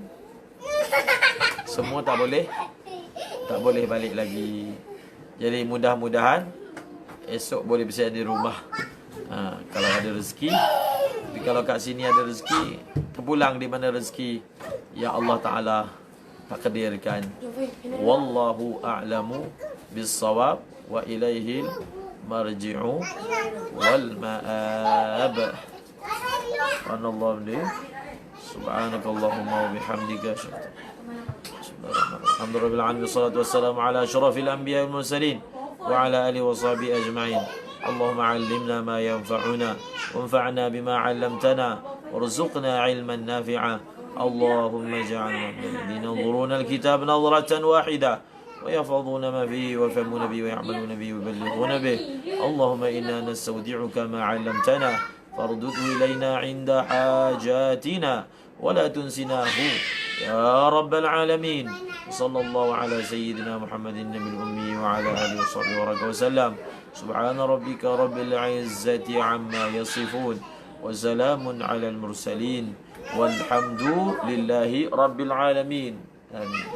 semua tak boleh balik lagi. Jadi mudah-mudahan esok boleh bersiap di rumah. Kalau ada rezeki. Tapi kalau kat sini ada rezeki, terpulang di mana rezeki ya Allah Ta'ala takdirkan. Wallahu a'lamu bis-shawab wa ilaihil marji'u wal ma'ab. Subhanallah. Subhanakallahumma wa bihamdika. Alhamdulillah alamin, wassalatu wassalamu ala asyrafil anbiya'i wal mursalin wa ala alihi wa sahbihi ajma'in. Allahumma 'allimna ma yanfa'una wanfa'na bima 'allamtana warzuqna 'ilman nafi'a. Allahumma ij'alna minal ladzina yanzuruna al-kitaba nazratan wahida wa yahfazuna ma fihi wa yafhamuna bihi wa ya'maluna bihi wa yuballighuna bihi. Allahumma inna nastawdi'uka ma 'allamtana fardudhu ilayna 'inda hajatina wa la tunsinahu ya rabbal alamin. Sallallahu ala sayyidina Muhammadin nabiyil ummi wa ala alihi wa sahbihi wa sallam. Subhana rabbika rabbil izzati amma yasifun wa salamun ala al mursalin walhamdu lillahi rabbil alamin. Amin.